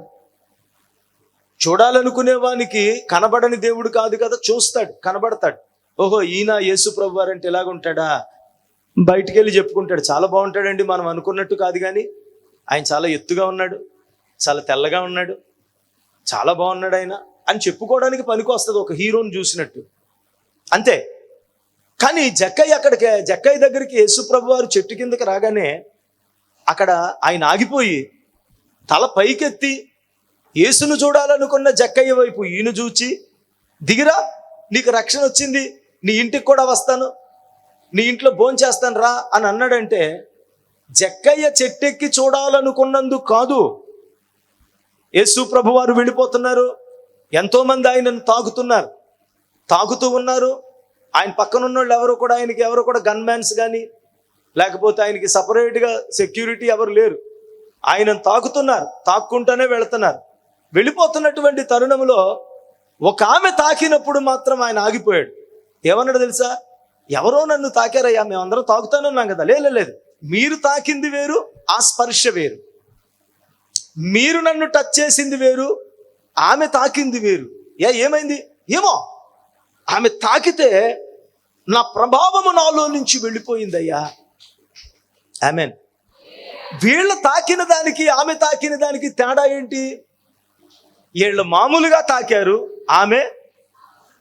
Speaker 1: చూడాలనుకునే వానికి కనబడని దేవుడు కాదు కదా, చూస్తాడు, కనబడతాడు. ఓహో, ఈయన యేసు ప్రభు వారంటే ఎలాగుంటాడా, బయటికి వెళ్ళి చెప్పుకుంటాడు, చాలా బాగుంటాడండి, మనం అనుకున్నట్టు కాదు కానీ ఆయన చాలా ఎత్తుగా ఉన్నాడు, చాలా తెల్లగా ఉన్నాడు, చాలా బాగున్నాడు ఆయన అని చెప్పుకోవడానికి పనికి వస్తుంది, ఒక హీరోని చూసినట్టు అంతే. కానీ జక్కయ్య దగ్గరికి యేసు ప్రభు వారు చెట్టు కిందకి రాగానే అక్కడ ఆయన ఆగిపోయి తల పైకెత్తి యేసును చూడాలనుకున్న జక్కయ్య వైపు ఈయన చూచి, దిగిరా, నీకు రక్షణ వచ్చింది, నీ ఇంటికి కూడా వస్తాను, నీ ఇంట్లో భోంచేస్తాను రా అని అన్నాడంటే జక్కయ్య చెట్టెక్కి చూడాలనుకున్నందుకు కాదు. యేసు ప్రభు వారు వెళ్ళిపోతున్నారు, ఎంతోమంది ఆయనను తాగుతూ ఉన్నారు. ఆయన పక్కన ఉన్న వాళ్ళు ఎవరు కూడా గన్ మ్యాన్స్ కానీ లేకపోతే ఆయనకి సపరేట్గా సెక్యూరిటీ ఎవరు లేరు. ఆయనను తాక్కుంటూనే వెళుతున్నారు. వెళ్ళిపోతున్నటువంటి తరుణంలో ఒక ఆమె తాకినప్పుడు మాత్రం ఆయన ఆగిపోయాడు. ఏమన్నాడు తెలుసా? ఎవరో నన్ను తాకారయ్యా, మేమందరం తాకుతానే ఉన్నాం కదా. లేదు, మీరు తాకింది వేరు, ఆ స్పర్శ వేరు. మీరు నన్ను టచ్ చేసింది వేరు, ఆమె తాకింది వేరు. ఏమైంది ఏమో, ఆమె తాకితే నా ప్రభావము నాలో నుంచి వెళ్ళిపోయిందయ్యా. ఆమెన్. వీళ్ళ తాకిన దానికి ఆమె తాకిన దానికి తేడా ఏంటి? వీళ్ళు మామూలుగా తాకారు, ఆమె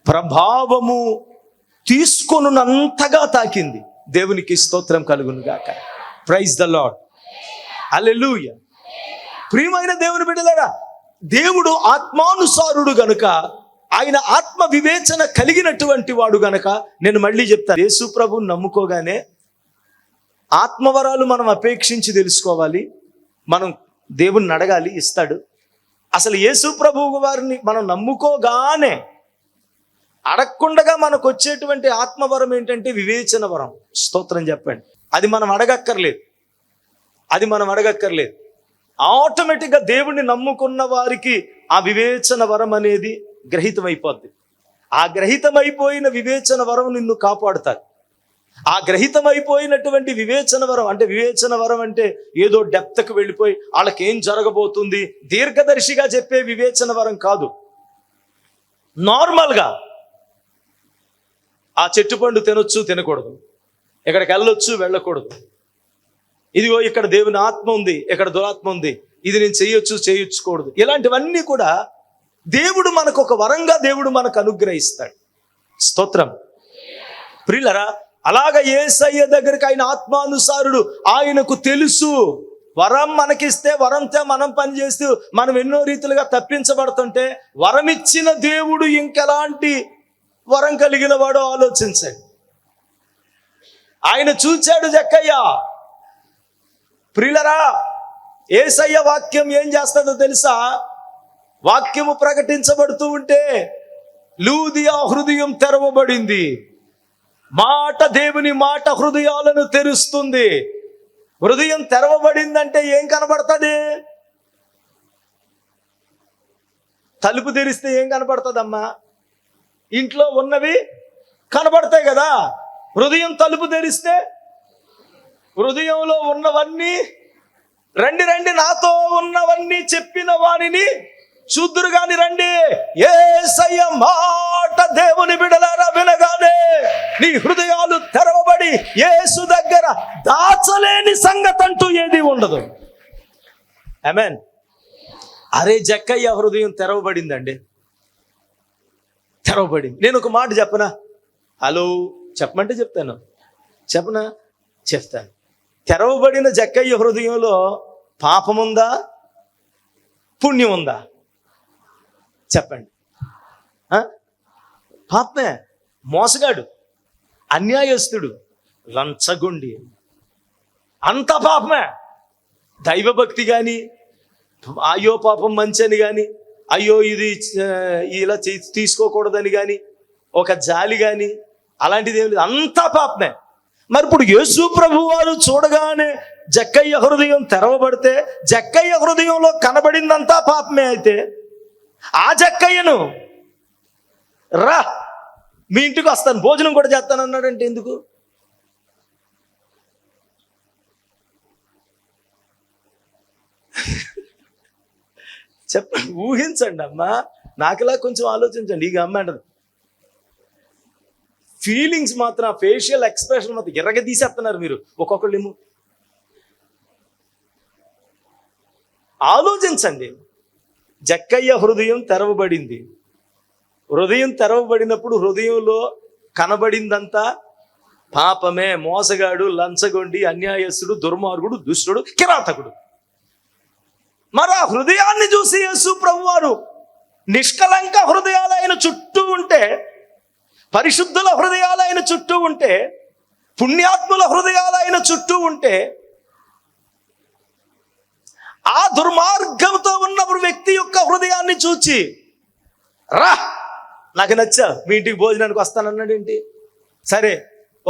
Speaker 1: ప్రభావము తీసుకొనున్నంతగా తాకింది. దేవునికి స్తోత్రం కలుగును గాక. Praise the Lord. హల్లెలూయా. ప్రియమైన దేవుని బిడ్డలారా, దేవుడు ఆత్మానుసారుడు గనుక, ఆయన ఆత్మ వివేచన కలిగినటువంటి వాడు గనక, నేను మళ్ళీ చెప్తాను, యేసు ప్రభువుని నమ్ముకోగానే ఆత్మవరాలు మనం అపేక్షించి తెలుసుకోవాలి. మనం దేవుణ్ణి అడగాలి, ఇస్తాడు. అసలు యేసు ప్రభువు వారిని మనం నమ్ముకోగానే అడగకుండగా మనకు వచ్చేటువంటి ఆత్మవరం ఏంటంటే వివేచన వరం. స్తోత్రం చెప్పండి. అది మనం అడగక్కర్లేదు. ఆటోమేటిక్గా దేవుణ్ణి నమ్ముకున్న వారికి ఆ వివేచన వరం అనేది గ్రహీతమైపోద్ది. ఆ గ్రహీతమైపోయిన వివేచన వరం నిన్ను కాపాడుతుంది. ఆ గ్రహీతమైపోయినటువంటి వివేచన వరం అంటే ఏదో డెప్త్కి వెళ్ళిపోయి వాళ్ళకేం జరగబోతుంది దీర్ఘదర్శిగా చెప్పే వివేచన వరం కాదు. నార్మల్గా ఆ చెట్టు పండు తినొచ్చు, తినకూడదు, ఇక్కడికి వెళ్ళొచ్చు, వెళ్ళకూడదు, ఇదిగో ఇక్కడ దేవుని ఆత్మ ఉంది, ఇక్కడ దురాత్మ ఉంది, ఇది నేను చేయొచ్చుకూడదు, ఇలాంటివన్నీ కూడా దేవుడు మనకు ఒక వరంగా దేవుడు మనకు అనుగ్రహిస్తాడు. స్తోత్రం. ప్రియులరా, అలాగ యేసయ్య దగ్గరికి ఆయన ఆత్మానుసారుడు, ఆయనకు తెలుసు వరం మనకిస్తే వరంతో మనం పనిచేస్తూ మనం ఎన్నో రీతిలుగా తప్పించబడుతుంటే, వరమిచ్చిన దేవుడు ఇంకెలాంటి వరం కలిగిన వాడో ఆలోచించండి. ఆయన చూచాడు జక్కయ్య. ప్రియులరా, యేసయ్య వాక్యం ఏం చేస్తుందో తెలుసా? వాక్యము ప్రకటించబడుతూ ఉంటే లూదియా హృదయం తెరవబడింది. దేవుని మాట హృదయాలను తెరుస్తుంది. హృదయం తెరవబడిందంటే ఏం కనబడుతుంది? తలుపు తెరిస్తే ఏం కనబడుతుందమ్మా? ఇంట్లో ఉన్నవి కనబడతాయి కదా. హృదయం తలుపు తెరిస్తే హృదయంలో ఉన్నవన్నీ, రండి నాతో ఉన్నవన్నీ చెప్పిన వానిని చూద్దురు గాని రండి. యేసయ్య మాట దేవుని బిడ్డలారా వినగానే నీ హృదయాలు తెరవబడి యేసు దగ్గర దాచలేని సంగతి అంటూ ఏది ఉండదు. ఆమేన్. అరే, జక్కయ్య హృదయం తెరవబడిందండి, తెరవబడింది. నేను ఒక మాట చెప్పనా? హలో, చెప్పమంటే చెప్తాను, చెప్తాను. తెరవబడిన జక్కయ్య హృదయంలో పాపముందా? పుణ్యం ఉందా? చెప్పండి. పాపమే, మోసగాడు, అన్యాయస్తుడు, లంచగొండి, అంత పాపమే. దైవభక్తి కానీ, అయ్యో పాపం మంచి అని కానీ, అయ్యో ఇది ఇలా తీసుకోకూడదని కానీ, ఒక జాలి కానీ అలాంటిది ఏం లేదు, అంతా పాపమే. మరి ఇప్పుడు యేసు ప్రభు వారు చూడగానే జక్కయ్య హృదయం తెరవబడితే జక్కయ్య హృదయంలో కనబడిందంతా పాపమే అయితే, ఆ జక్కయ్యను రా మీ ఇంటికి వస్తాను, భోజనం కూడా చేస్తాను అన్నాడంటే ఎందుకు? చెప్పండి, ఊహించండి అమ్మా, నాకులా కొంచెం ఆలోచించండి. ఇక అమ్మ అంటది, ఫీలింగ్స్ మాత్రం, ఫేషియల్ ఎక్స్ప్రెషన్ మాత్రం ఎర్రగ తీసేస్తున్నారు మీరు ఒక్కొక్కళ్ళేమో. ఆలోచించండి. జక్కయ్య హృదయం తెరవబడింది. హృదయం తెరవబడినప్పుడు హృదయంలో కనబడిందంతా పాపమే, మోసగాడు, లంచగొండి, అన్యాయస్తుడు, దుర్మార్గుడు, దుష్టుడు, కిరాతకుడు. మరి ఆ హృదయాన్ని చూసి యేసు ప్రభువారు నిష్కలంక హృదయాలు ఆయన చుట్టూ ఉంటే, పరిశుద్ధుల హృదయాలు ఆయన చుట్టూ ఉంటే, పుణ్యాత్ముల హృదయాలు ఆయన చుట్టూ ఉంటే, ఆ దుర్మార్గంతో ఉన్న వ్యక్తి యొక్క హృదయాన్ని చూచి రా నాకు నచ్చా మీ ఇంటికి భోజనానికి వస్తానన్నాడేంటి? సరే,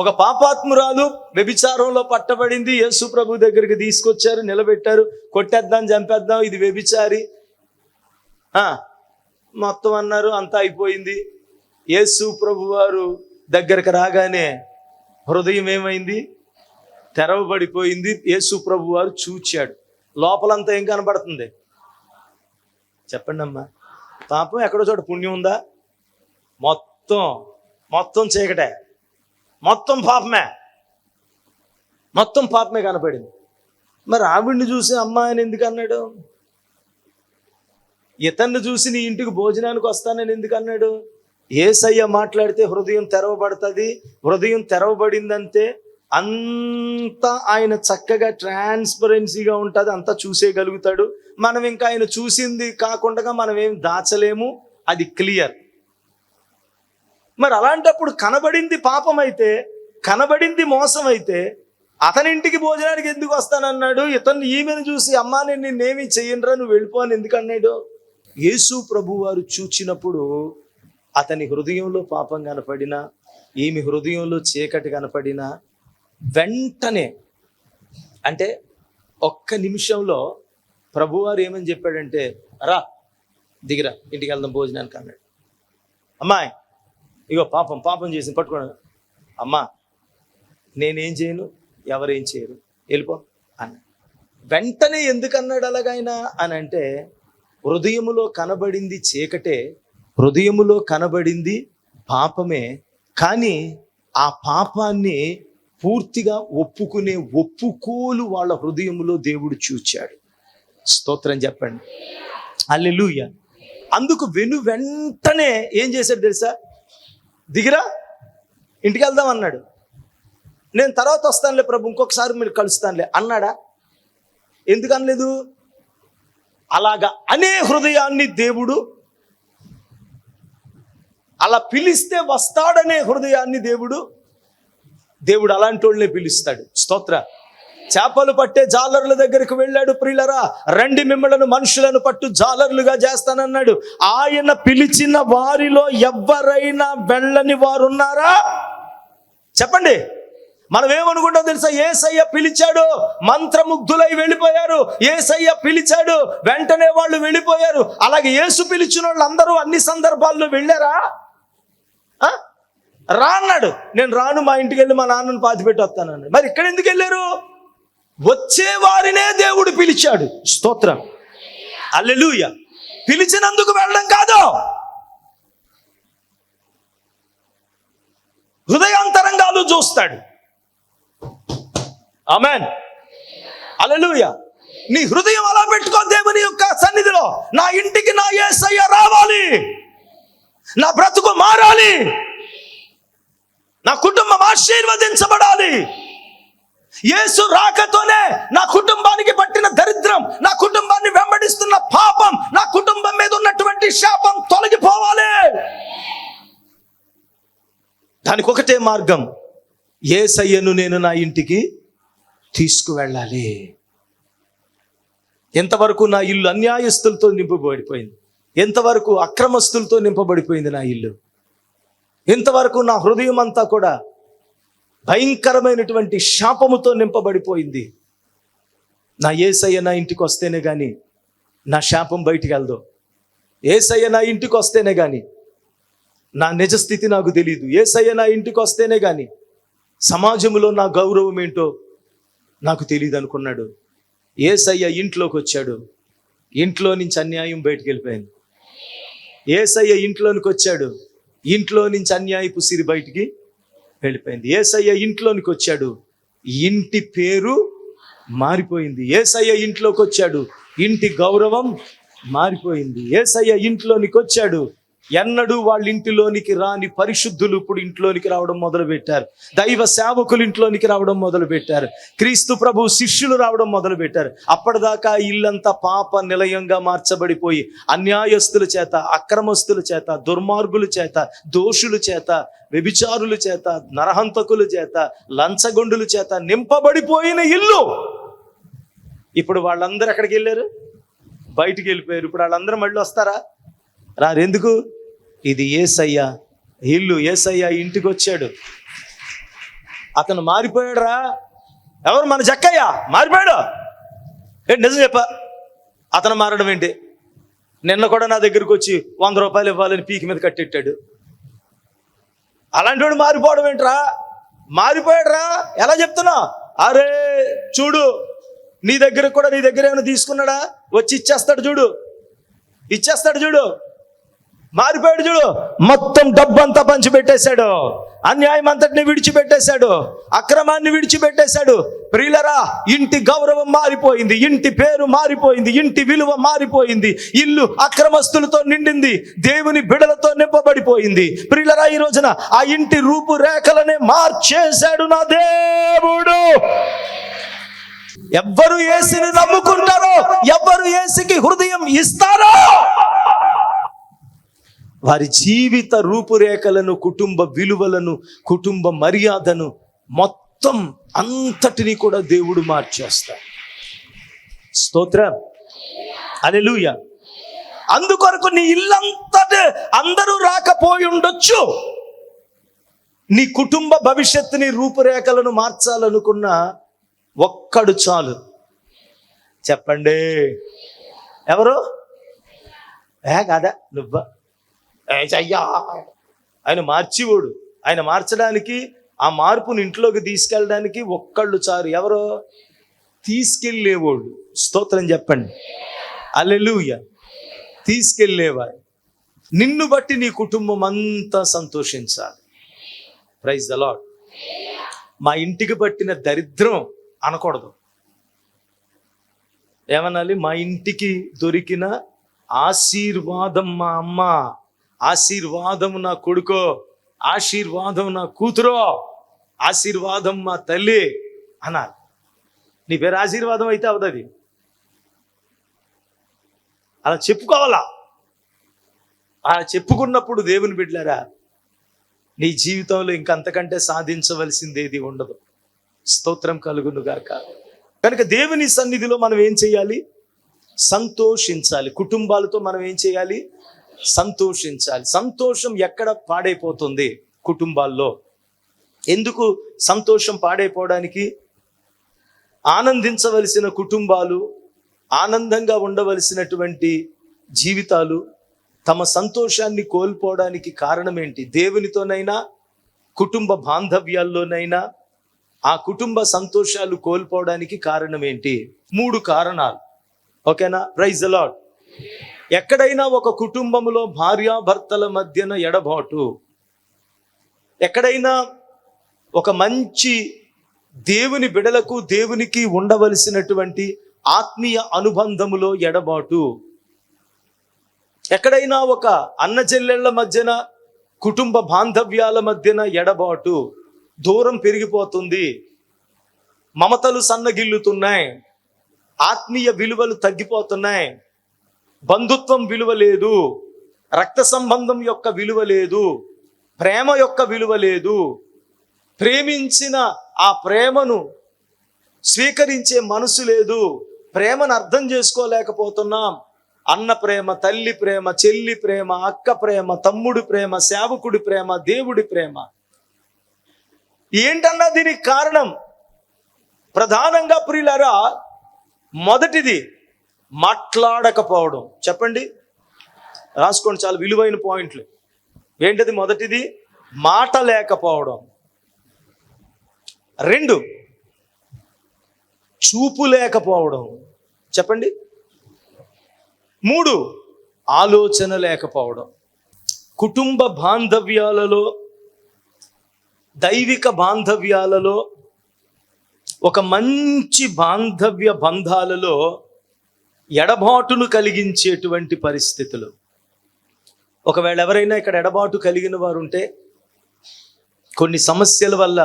Speaker 1: ఒక పాపాత్మురాలు వ్యభిచారంలో పట్టబడింది, యేసు ప్రభు దగ్గరికి తీసుకొచ్చారు, నిలబెట్టారు, కొట్టేద్దాం, చంపేద్దాం, ఇది వ్యభిచారి మొత్తం అన్నారు, అంతా అయిపోయింది. యేసు ప్రభు వారు దగ్గరకు రాగానే హృదయం ఏమైంది? తెరవబడిపోయింది. యేసు ప్రభు వారు చూచాడు. లోపలంతా ఏం కనబడుతుంది? చెప్పండి అమ్మా. పాపం ఎక్కడో చోట పుణ్యం ఉందా? మొత్తం చీకటే, మొత్తం పాపమే కనపడింది. మరి ఆవిడ్ని చూసి అమ్మా అని ఎందుకు అన్నాడు? ఇతన్ని చూసి నీ ఇంటికి భోజనానికి వస్తానని ఎందుకు అన్నాడు? యేసయ్య మాట్లాడితే హృదయం తెరవబడుతుంది. హృదయం తెరవబడిందంటే అంతా ఆయన చక్కగా ట్రాన్స్పరెన్సీగా ఉంటుంది, అంతా చూసేయగలుగుతాడు. మనం ఇంకా ఆయన చూసింది కాకుండా మనం ఏం దాచలేము, అది క్లియర్. మరి అలాంటప్పుడు కనబడింది పాపం అయితే, కనబడింది మోసం అయితే, అతనింటికి భోజనానికి ఎందుకు వస్తానన్నాడు? ఈమెను చూసి అమ్మా నేను నిన్నేమీ చెయ్యనురా, నువ్వు వెళ్ళిపో అని ఎందుకు అన్నాడు? యేసు ప్రభు వారు చూచినప్పుడు అతని హృదయంలో పాపం కనపడినా, ఈమె హృదయంలో చీకటి కనపడినా, వెంటనే అంటే ఒక్క నిమిషంలో ప్రభువారు ఏమని చెప్పాడంటే, రా దిగిరా ఇంటికి వెళ్దాం భోజనానికి అన్నాడు. అమ్మాయి ఇగో పాపం చేసి పట్టుకోండి. అమ్మా నేనేం చేయను, ఎవరేం చేయరు, వెళ్ళిపో అన్నాడు. వెంటనే ఎందుకన్నాడు అలాగైనా అని అంటే, హృదయములో కనబడింది చీకటే, హృదయములో కనబడింది పాపమే, కానీ ఆ పాపాన్ని పూర్తిగా ఒప్పుకోలు వాళ్ళ హృదయములో దేవుడు చూచాడు. స్తోత్రం చెప్పండి, హల్లెలూయా. అందుకు వెంటనే ఏం చేశాడు తెలుసా? దిగిరా ఇంటికి వెళ్దాం అన్నాడు. నేను తర్వాత వస్తానులే ప్రభు, ఇంకొకసారి మీరు కలుస్తానులే అన్నాడా? ఎందుకు అనలేదు? అలాగా అనే హృదయాన్ని దేవుడు, అలా పిలిస్తే వస్తాడనే హృదయాన్ని దేవుడు అలాంటి వాళ్ళనే పిలుస్తాడు. స్తోత్ర. చేపలు పట్టే జాలర్ల దగ్గరికి వెళ్ళాడు. ప్రియులరా, రండి మిమ్మలను మనుషులను పట్టు జాలర్లుగా చేస్తానన్నాడు. ఆయన పిలిచిన వారిలో ఎవ్వరైనా వెళ్ళని వారు ఉన్నారా? చెప్పండి. మనం ఏమనుకుంటాం తెలుసా? యేసయ్య పిలిచాడు, మంత్రముగ్ధులై వెళ్ళిపోయారు. యేసయ్య పిలిచాడు, వెంటనే వాళ్ళు వెళ్ళిపోయారు. అలాగే యేసు పిలిచిన వాళ్ళు అందరూ అన్ని సందర్భాల్లో వెళ్ళారా? రా అన్నాడు. నేను రాను, మా ఇంటికి వెళ్ళి మా నాన్నను పాతిపెట్టి వస్తానన్నాడు. మరి ఇక్కడ ఎందుకు వెళ్ళారు? వచ్చే వారినే దేవుడు పిలిచాడు. స్తోత్రం, హల్లెలూయా. పిలిచినందుకు వెళ్ళడం కాదు, హృదయాంతరంగాలు చూస్తాడు. ఆమేన్, హల్లెలూయా. నీ హృదయం అలా పెట్టుకో దేవుని యొక్క సన్నిధిలో. నా ఇంటికి నా యేసయ్య రావాలి, నా బ్రతుకు మారాలి, నా కుటుంబం ఆశీర్వదించబడాలి, యేసు రాకతోనే నా కుటుంబానికి పట్టిన దరిద్రం, నా కుటుంబాన్ని వెంబడిస్తున్న పాపం, నా కుటుంబం మీద ఉన్నటువంటి శాపం తొలగిపోవాలి. దానికి ఒకటే మార్గం, యేసయ్యను నేను నా ఇంటికి తీసుకువెళ్ళాలి. ఎంతవరకు నా ఇల్లు అన్యాయస్తులతో నింపబడిపోయింది, ఎంతవరకు అక్రమస్తులతో నింపబడిపోయింది నా ఇల్లు, ఎంతవరకు నా హృదయం అంతా కూడా భయంకరమైనటువంటి శాపముతో నింపబడిపోయింది. నా యేసయ్య నా ఇంటికి వస్తేనే కానీ నా శాపం బయటికి వెళ్దు. యేసయ్య నా ఇంటికి వస్తేనే కానీ నా నిజస్థితి నాకు తెలియదు. యేసయ్య నా ఇంటికి వస్తేనే కానీ సమాజంలో నా గౌరవం ఏంటో నాకు తెలియదు అనుకున్నాడు. యేసయ్య ఇంట్లోకి వచ్చాడు, ఇంట్లో నుంచి అన్యాయం బయటికి వెళ్ళిపోయింది. యేసయ్య ఇంట్లోనికి వచ్చాడు, ఇంట్లో నుంచి అన్యాయపు సిరి బయటికి వెళ్ళిపోయింది. యేసయ్య ఇంట్లోనికి వచ్చాడు, ఇంటి పేరు మారిపోయింది. యేసయ్య ఇంట్లోకి వచ్చాడు, ఇంటి గౌరవం మారిపోయింది. యేసయ్య ఇంట్లోనికి వచ్చాడు, ఎన్నడూ వాళ్ళ ఇంటిలోనికి రాని పరిశుద్ధులు ఇప్పుడు ఇంట్లోనికి రావడం మొదలు పెట్టారు. దైవ సేవకులు ఇంట్లోనికి రావడం మొదలు పెట్టారు. క్రీస్తు ప్రభు శిష్యులు రావడం మొదలు పెట్టారు. అప్పటిదాకా ఇల్లంతా పాప నిలయంగా మార్చబడిపోయి అన్యాయస్తుల చేత, అక్రమస్తుల చేత, దుర్మార్గుల చేత, దోషుల చేత, వ్యభిచారుల చేత, నరహంతకుల చేత, లంచగొండుల చేత నింపబడిపోయిన ఇల్లు. ఇప్పుడు వాళ్ళందరూ ఎక్కడికి వెళ్ళారు? బయటికి వెళ్ళిపోయారు. ఇప్పుడు వాళ్ళందరూ మళ్ళీ వస్తారా? రారు. ఎందుకు? ఇది యేసయ్య ఇల్లు. యేసయ్య ఇంటికి వచ్చాడు, అతను మారిపోయాడు. రా, ఎవరు? మన జక్కయ్య మారిపోయాడు. ఏంటి నిజం చెప్ప? అతను మారడం ఏంటి? నిన్న కూడా నా దగ్గరకు వచ్చి 100 రూపాయలు ఇవ్వాలని పీకి మీద కట్టెట్టాడు. అలాంటి వాడు మారిపోవడం ఏంట్రా? మారిపోయాడు రా. ఎలా చెప్తున్నా? అరే చూడు, నీ దగ్గర కూడా, నీ దగ్గర ఏమైనా తీసుకున్నాడా? వచ్చి ఇచ్చేస్తాడు చూడు, ఇచ్చేస్తాడు చూడు. మారిపోయాడు చూడు. మొత్తం డబ్బు అంతా పంచిపెట్టేశాడు, అన్యాయం అంతటిని విడిచిపెట్టేశాడు, అక్రమాన్ని విడిచిపెట్టేశాడు. ప్రియులరా, ఇంటి గౌరవం మారిపోయింది, ఇంటి పేరు మారిపోయింది, ఇంటి విలువ మారిపోయింది. ఇల్లు అక్రమస్తులతో నిండింది, దేవుని బిడలతో నింపబడిపోయింది. ప్రియులరా, ఈ రోజున ఆ ఇంటి రూపురేఖలనే మార్చేశాడు నా దేవుడు. ఎవ్వరు యేసుని నమ్ముకుంటారో, ఎవ్వరు యేసుకి హృదయం ఇస్తారో, వారి జీవిత రూపురేఖలను, కుటుంబ విలువలను, కుటుంబ మర్యాదను మొత్తం అంతటిని కూడా దేవుడు మార్చేస్తాడు. స్తోత్రం, హల్లెలూయా. అందుకొరకు నీ ఇల్లంతటి అందరూ రాకపోయి ఉండొచ్చు, నీ కుటుంబ భవిష్యత్తుని రూపురేఖలను మార్చాలనుకున్న ఒక్కడు చాలు. చెప్పండి, ఎవరు? కాదా, నువ్వా? అయ్యా, ఆయన మార్చివాడు. ఆయన మార్చడానికి, ఆ మార్పుని ఇంట్లోకి తీసుకెళ్ళడానికి ఒక్కళ్ళు చాలు. ఎవరో? తీసుకెళ్ళేవాడు. స్తోత్రం చెప్పండి, హల్లెలూయా. తీసుకెళ్ళేవాడు. నిన్ను బట్టి నీ కుటుంబం అంతా సంతోషించాలి. Praise the Lord. మా ఇంటికి పట్టిన దరిద్రం అనకూడదు. ఏమనాలి? మా ఇంటికి దొరికిన ఆశీర్వాదం మా అమ్మ, ఆశీర్వాదం నా కొడుకో, ఆశీర్వాదం నా కూతురో, ఆశీర్వాదం మా తల్లి అనాలి. నీ పేరు ఆశీర్వాదం అయితే అవుతుంది, అలా చెప్పుకోవాలా. అలా చెప్పుకున్నప్పుడు దేవుని బిడ్డలారా, నీ జీవితంలో ఇంకంతకంటే సాధించవలసింది ఏది ఉండదు. స్తోత్రం కలుగును గాక. కనుక దేవుని సన్నిధిలో మనం ఏం చేయాలి? సంతోషించాలి. కుటుంబాలతో మనం ఏం చేయాలి? సంతోషించాలి. సంతోషం ఎక్కడ పాడైపోతుంది? కుటుంబాల్లో. ఎందుకు సంతోషం పాడైపోవడానికి? ఆనందించవలసిన కుటుంబాలు, ఆనందంగా ఉండవలసినటువంటి జీవితాలు తమ సంతోషాన్ని కోల్పోవడానికి కారణం ఏంటి? దేవునితోనైనా, కుటుంబ బాంధవ్యాల్లోనైనా ఆ కుటుంబ సంతోషాలు కోల్పోవడానికి కారణం ఏంటి? 3 కారణాలు. ఓకేనా? Praise the Lord. ఎక్కడైనా ఒక కుటుంబంలో భార్యాభర్తల మధ్యన ఎడబాటు, ఎక్కడైనా ఒక మంచి దేవుని బిడలకు, దేవునికి ఉండవలసినటువంటి ఆత్మీయ అనుబంధములో ఎడబాటు, ఎక్కడైనా ఒక అన్న చెల్లెళ్ల మధ్యన, కుటుంబ బాంధవ్యాల మధ్యన ఎడబాటు, దూరం పెరిగిపోతుంది. మమతలు సన్నగిల్లుతున్నాయి, ఆత్మీయ విలువలు తగ్గిపోతున్నాయి, బంధుత్వం విలువ లేదు, రక్త సంబంధం యొక్క విలువ లేదు, ప్రేమ యొక్క విలువ లేదు, ప్రేమించిన ఆ ప్రేమను స్వీకరించే మనసు లేదు, ప్రేమను అర్థం చేసుకోలేకపోతున్నాం. అన్న ప్రేమ, తల్లి ప్రేమ, చెల్లి ప్రేమ, అక్క ప్రేమ, తమ్ముడి ప్రేమ, సేవకుడి ప్రేమ, దేవుడి ప్రేమ. ఏంటన్నా దీనికి కారణం? ప్రధానంగా ప్రియులారా, మొదటిది మాట్లాడకపోవడం. చెప్పండి, రాసుకోండి, చాలా విలువైన పాయింట్లు. ఏంటది? మొదటిది మాట లేకపోవడం. 2 చూపు లేకపోవడం. చెప్పండి. 3 ఆలోచన లేకపోవడం. కుటుంబ బాంధవ్యాలలో, దైవిక బాంధవ్యాలలో, ఒక మంచి బాంధవ్య బంధాలలో ఎడబాటును కలిగించేటువంటి పరిస్థితులు. ఒకవేళ ఎవరైనా ఇక్కడ ఎడబాటు కలిగిన వారు ఉంటే, కొన్ని సమస్యల వల్ల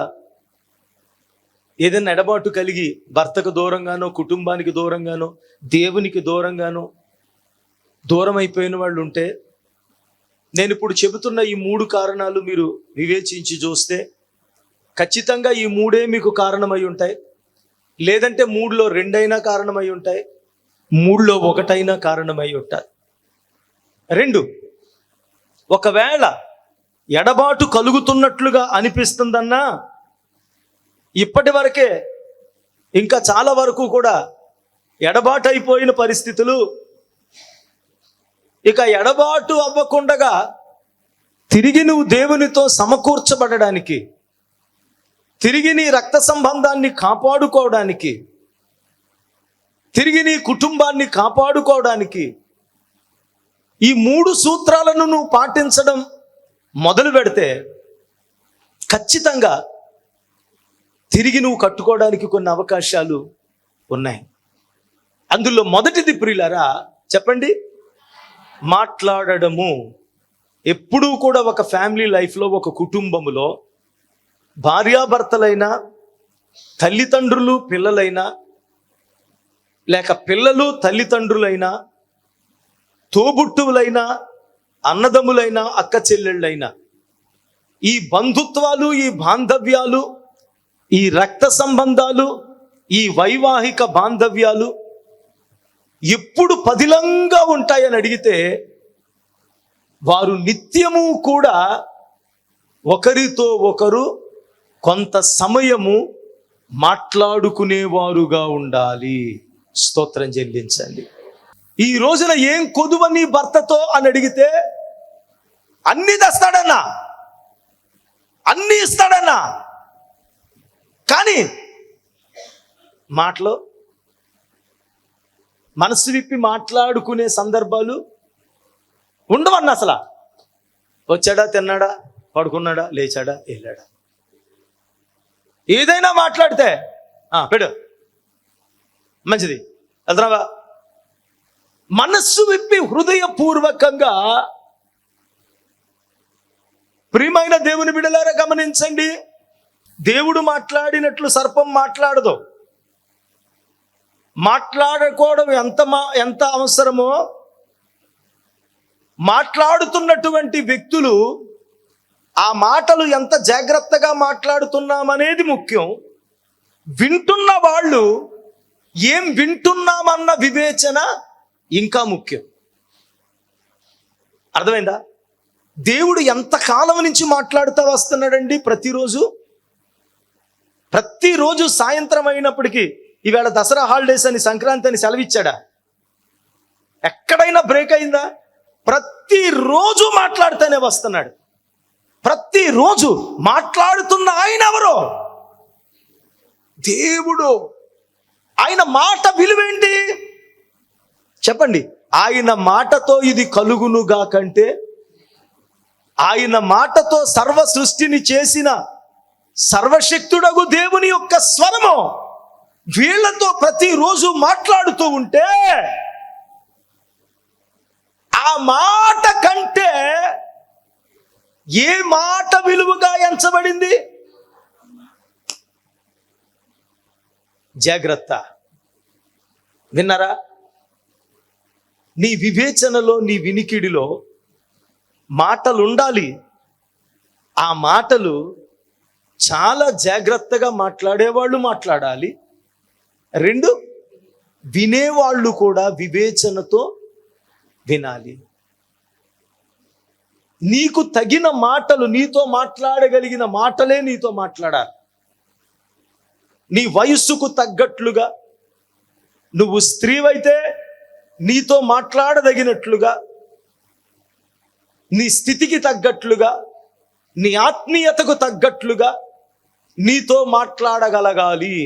Speaker 1: ఏదైనా ఎడబాటు కలిగి భర్తకు దూరంగానో, కుటుంబానికి దూరంగానో, దేవునికి దూరంగానో దూరం అయిపోయిన వాళ్ళు ఉంటే, నేను ఇప్పుడు చెబుతున్న ఈ 3 కారణాలు మీరు వివేచించి చూస్తే ఖచ్చితంగా ఈ 3 మీకు కారణమై ఉంటాయి. లేదంటే 3లో 2 కారణమై ఉంటాయి, 3లో 1 కారణమై ఉంటాయి. 2, ఒకవేళ ఎడబాటు కలుగుతున్నట్లుగా అనిపిస్తుందన్నా, ఇప్పటి వరకే ఇంకా చాలా వరకు కూడా ఎడబాటు అయిపోయిన పరిస్థితులు, ఇక ఎడబాటు అవ్వకుండగా తిరిగి నువ్వు దేవునితో సమకూర్చబడడానికి, తిరిగి నీ రక్త సంబంధాన్ని కాపాడుకోవడానికి, తిరిగి నీ కుటుంబాన్ని కాపాడుకోవడానికి ఈ 3 సూత్రాలను నువ్వు పాటించడం మొదలు పెడితే ఖచ్చితంగా తిరిగి నువ్వు కట్టుకోవడానికి కొన్ని అవకాశాలు ఉన్నాయి. అందులో మొదటిది ప్రియులారా, చెప్పండి, మాట్లాడడము. ఎప్పుడూ కూడా ఒక ఫ్యామిలీ లైఫ్లో, ఒక కుటుంబములో భార్యాభర్తలైనా, తల్లిదండ్రులు పిల్లలైనా, లేక పిల్లలు తల్లిదండ్రులైనా, తోబుట్టువులైనా, అన్నదమ్ములైనా, అక్క చెల్లెళ్ళైనా, ఈ బంధుత్వాలు, ఈ బాంధవ్యాలు, ఈ రక్త సంబంధాలు, ఈ వైవాహిక బాంధవ్యాలు ఎప్పుడు పదిలంగా ఉంటాయని అడిగితే, వారు నిత్యము కూడా ఒకరితో ఒకరు కొంత సమయము మాట్లాడుకునేవారుగా ఉండాలి. స్తోత్రం చెల్లించండి. ఈ రోజున ఏం కొదువ నీ భర్తతో అని అడిగితే, అన్నీ తెస్తాడన్నా, అన్నీ ఇస్తాడన్నా, కానీ మాటలో మనసు విప్పి మాట్లాడుకునే సందర్భాలు ఉండవన్నా. అసలు వచ్చాడా, తిన్నాడా, పడుకున్నాడా, లేచాడా, వెళ్ళాడా, ఏదైనా మాట్లాడితే పెడు, మంచిది, వెళ్తున్నావా, మనస్సు విప్పి హృదయపూర్వకంగా. ప్రియమైన దేవుని బిడ్డలారా గమనించండి, దేవుడు మాట్లాడినట్లు సర్పం మాట్లాడదు. మాట్లాడుకోవడం ఎంత అవసరమో, మాట్లాడుతున్నటువంటి వ్యక్తులు ఆ మాటలు ఎంత జాగ్రత్తగా మాట్లాడుతున్నామనేది ముఖ్యం. వింటున్న వాళ్ళు ఏం వింటున్నామన్న వివేచన ఇంకా ముఖ్యం. అర్థమైందా? దేవుడు ఎంత కాలం నుంచి మాట్లాడుతూ వస్తున్నాడండి. ప్రతిరోజు సాయంత్రం అయినప్పటికీ, ఈవేళ దసరా హాలిడేస్ అని, సంక్రాంతి అని సెలవిచ్చాడా? ఎక్కడైనా బ్రేక్ అయిందా? ప్రతిరోజు మాట్లాడుతూనే వస్తున్నాడు. ప్రతిరోజు మాట్లాడుతున్న ఆయన ఎవరో? దేవుడు. ఆయన మాట విలువేంటి చెప్పండి. ఆయన మాటతో ఇది కలుగునుగా కంటే, ఆయన మాటతో సర్వ సృష్టిని చేసిన సర్వశక్తుడగు దేవుని యొక్క స్వరము వీళ్లతో ప్రతిరోజు మాట్లాడుతూ ఉంటే, ఆ మాట కంటే ఏ మాట విలువగా ఎంచబడింది? జాగ్రత్త. విన్నారా? నీ వివేచనలో, నీ వినికిడిలో మాటలు ఉండాలి. ఆ మాటలు చాలా జాగ్రత్తగా మాట్లాడేవాళ్ళు మాట్లాడాలి. 2, వినేవాళ్ళు కూడా వివేచనతో వినాలి. నీకు తగిన మాటలు, నీతో మాట్లాడగలిగిన మాటలే నీతో మాట్లాడాలి. నీ వయస్సుకు తగ్గట్లుగా, నువ్వు స్త్రీవైతే నీతో మాట్లాడదగినట్లుగా, నీ స్థితికి తగ్గట్లుగా, నీ ఆత్మీయతకు తగ్గట్లుగా నీతో మాట్లాడగలగాలి.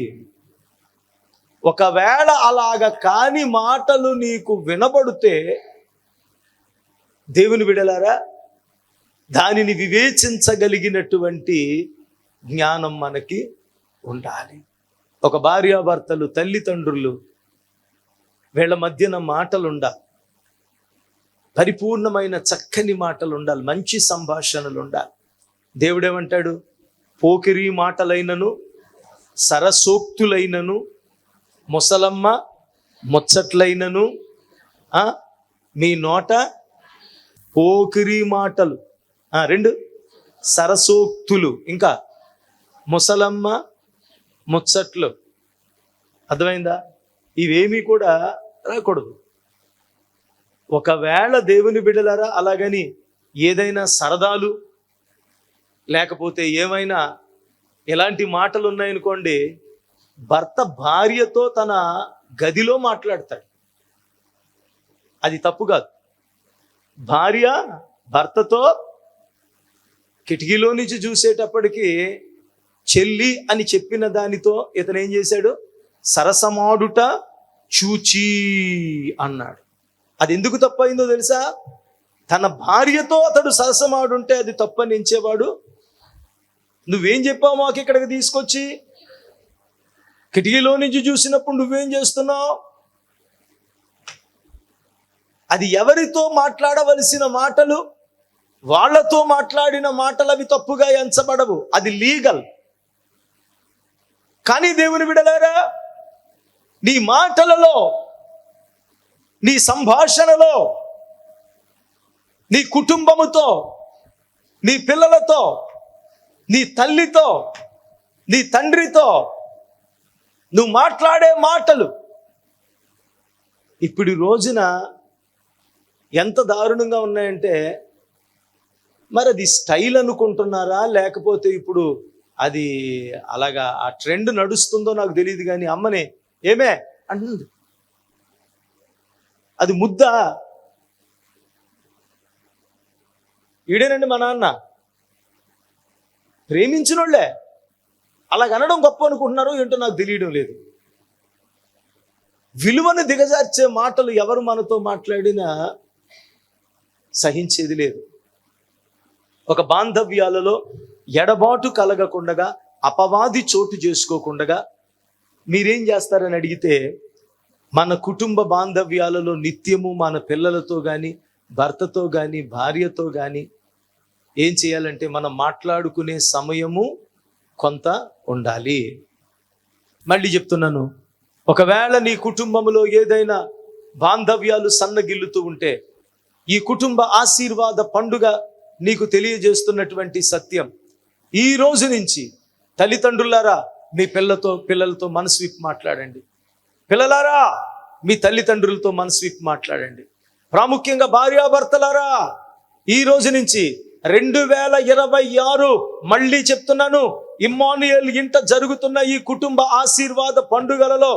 Speaker 1: ఒకవేళ అలాగ కాని మాటలు నీకు వినబడితే, దేవుని బిడ్డలారా, దానిని వివేచించగలిగినటువంటి జ్ఞానం మనకి ఉండాలి. ఒక భార్యాభర్తలు, తల్లిదండ్రులు, వీళ్ళ మధ్యన మాటలు ఉండాలి. పరిపూర్ణమైన చక్కని మాటలు ఉండాలి. మంచి సంభాషణలు ఉండాలి. దేవుడేమంటాడు? పోకిరి మాటలైనను, సరసోక్తులైనను, ముసలమ్మ ముచ్చట్లైనను మీ నోట పోకిరి మాటలు, 2 సరసోక్తులు, ఇంకా ముసలమ్మ ముచ్చట్లు. అర్థమైందా? ఇవేమీ కూడా రాకూడదు. ఒకవేళ దేవుని బిడ్డలారా అలాగని ఏదైనా సరదాలు లేకపోతే ఏమైనా ఎలాంటి మాటలు ఉన్నాయనుకోండి, భర్త భార్యతో తన గదిలో మాట్లాడతాడు. అది తప్పు కాదు. భార్య భర్తతో కిటికీలో నుంచి చూసేటప్పటికి చెల్లి అని చెప్పిన దానితో ఇతను ఏం చేశాడు? సరసమాడుట చూచి అన్నాడు. అది ఎందుకు తప్పైందో తెలుసా? తన భార్యతో అతడు సరసమాడుంటే అది తప్పని ఎంచేవాడు. నువ్వేం చెప్పావు మాకు ఇక్కడికి తీసుకొచ్చి? కిటికీలో నుంచి చూసినప్పుడు నువ్వేం చేస్తున్నావు? అది ఎవరితో మాట్లాడవలసిన మాటలు, వాళ్ళతో మాట్లాడిన మాటలు అవి తప్పుగా ఎంచబడవు. అది లీగల్. కానీ దేవుని బిడ్డలారా, నీ మాటలలో, నీ సంభాషణలో, నీ కుటుంబముతో, నీ పిల్లలతో, నీ తల్లితో, నీ తండ్రితో నువ్వు మాట్లాడే మాటలు ఇప్పుడు ఈ రోజున ఎంత దారుణంగా ఉన్నాయంటే, మరి అది స్టైల్ అనుకుంటున్నారా, లేకపోతే ఇప్పుడు అది అలాగా ఆ ట్రెండ్ నడుస్తుందో నాకు తెలియదు. కానీ అమ్మని ఏమే అంటుంది. అది ముద్ద. ఈడేనండి మా నాన్న. ప్రేమించిన వాళ్ళే అలాగనడం గొప్ప అనుకుంటున్నారో ఏంటో నాకు తెలియడం లేదు. విలువను దిగజార్చే మాటలు ఎవరు మనతో మాట్లాడినా సహించేది లేదు. ఒక బాంధవ్యాలలో ఎడబాటు కలగకుండగా, అపవాది చోటు చేసుకోకుండగా మీరేం చేస్తారని అడిగితే, మన కుటుంబ బాంధవ్యాలలో నిత్యము మన పిల్లలతో కానీ, భర్తతో కానీ, భార్యతో కానీ ఏం చేయాలంటే, మనం మాట్లాడుకునే సమయము కొంత ఉండాలి. మళ్ళీ చెప్తున్నాను, ఒకవేళ నీ కుటుంబంలో ఏదైనా బాంధవ్యాలు సన్నగిల్లుతూ ఉంటే, ఈ కుటుంబ ఆశీర్వాద పండుగ నీకు తెలియజేస్తున్నటువంటి సత్యం, ఈ రోజు నుంచి తల్లిదండ్రులారా మీ పిల్లలతో మనసు విప్పి మాట్లాడండి. పిల్లలారా మీ తల్లిదండ్రులతో మనసు విప్పి మాట్లాడండి. ప్రాముఖ్యంగా భార్యాభర్తలారా, ఈ రోజు నుంచి 2026 మళ్ళీ చెప్తున్నాను, ఇమ్మానుయేల్ ఇంట జరుగుతున్న ఈ కుటుంబ ఆశీర్వాద పండుగలలో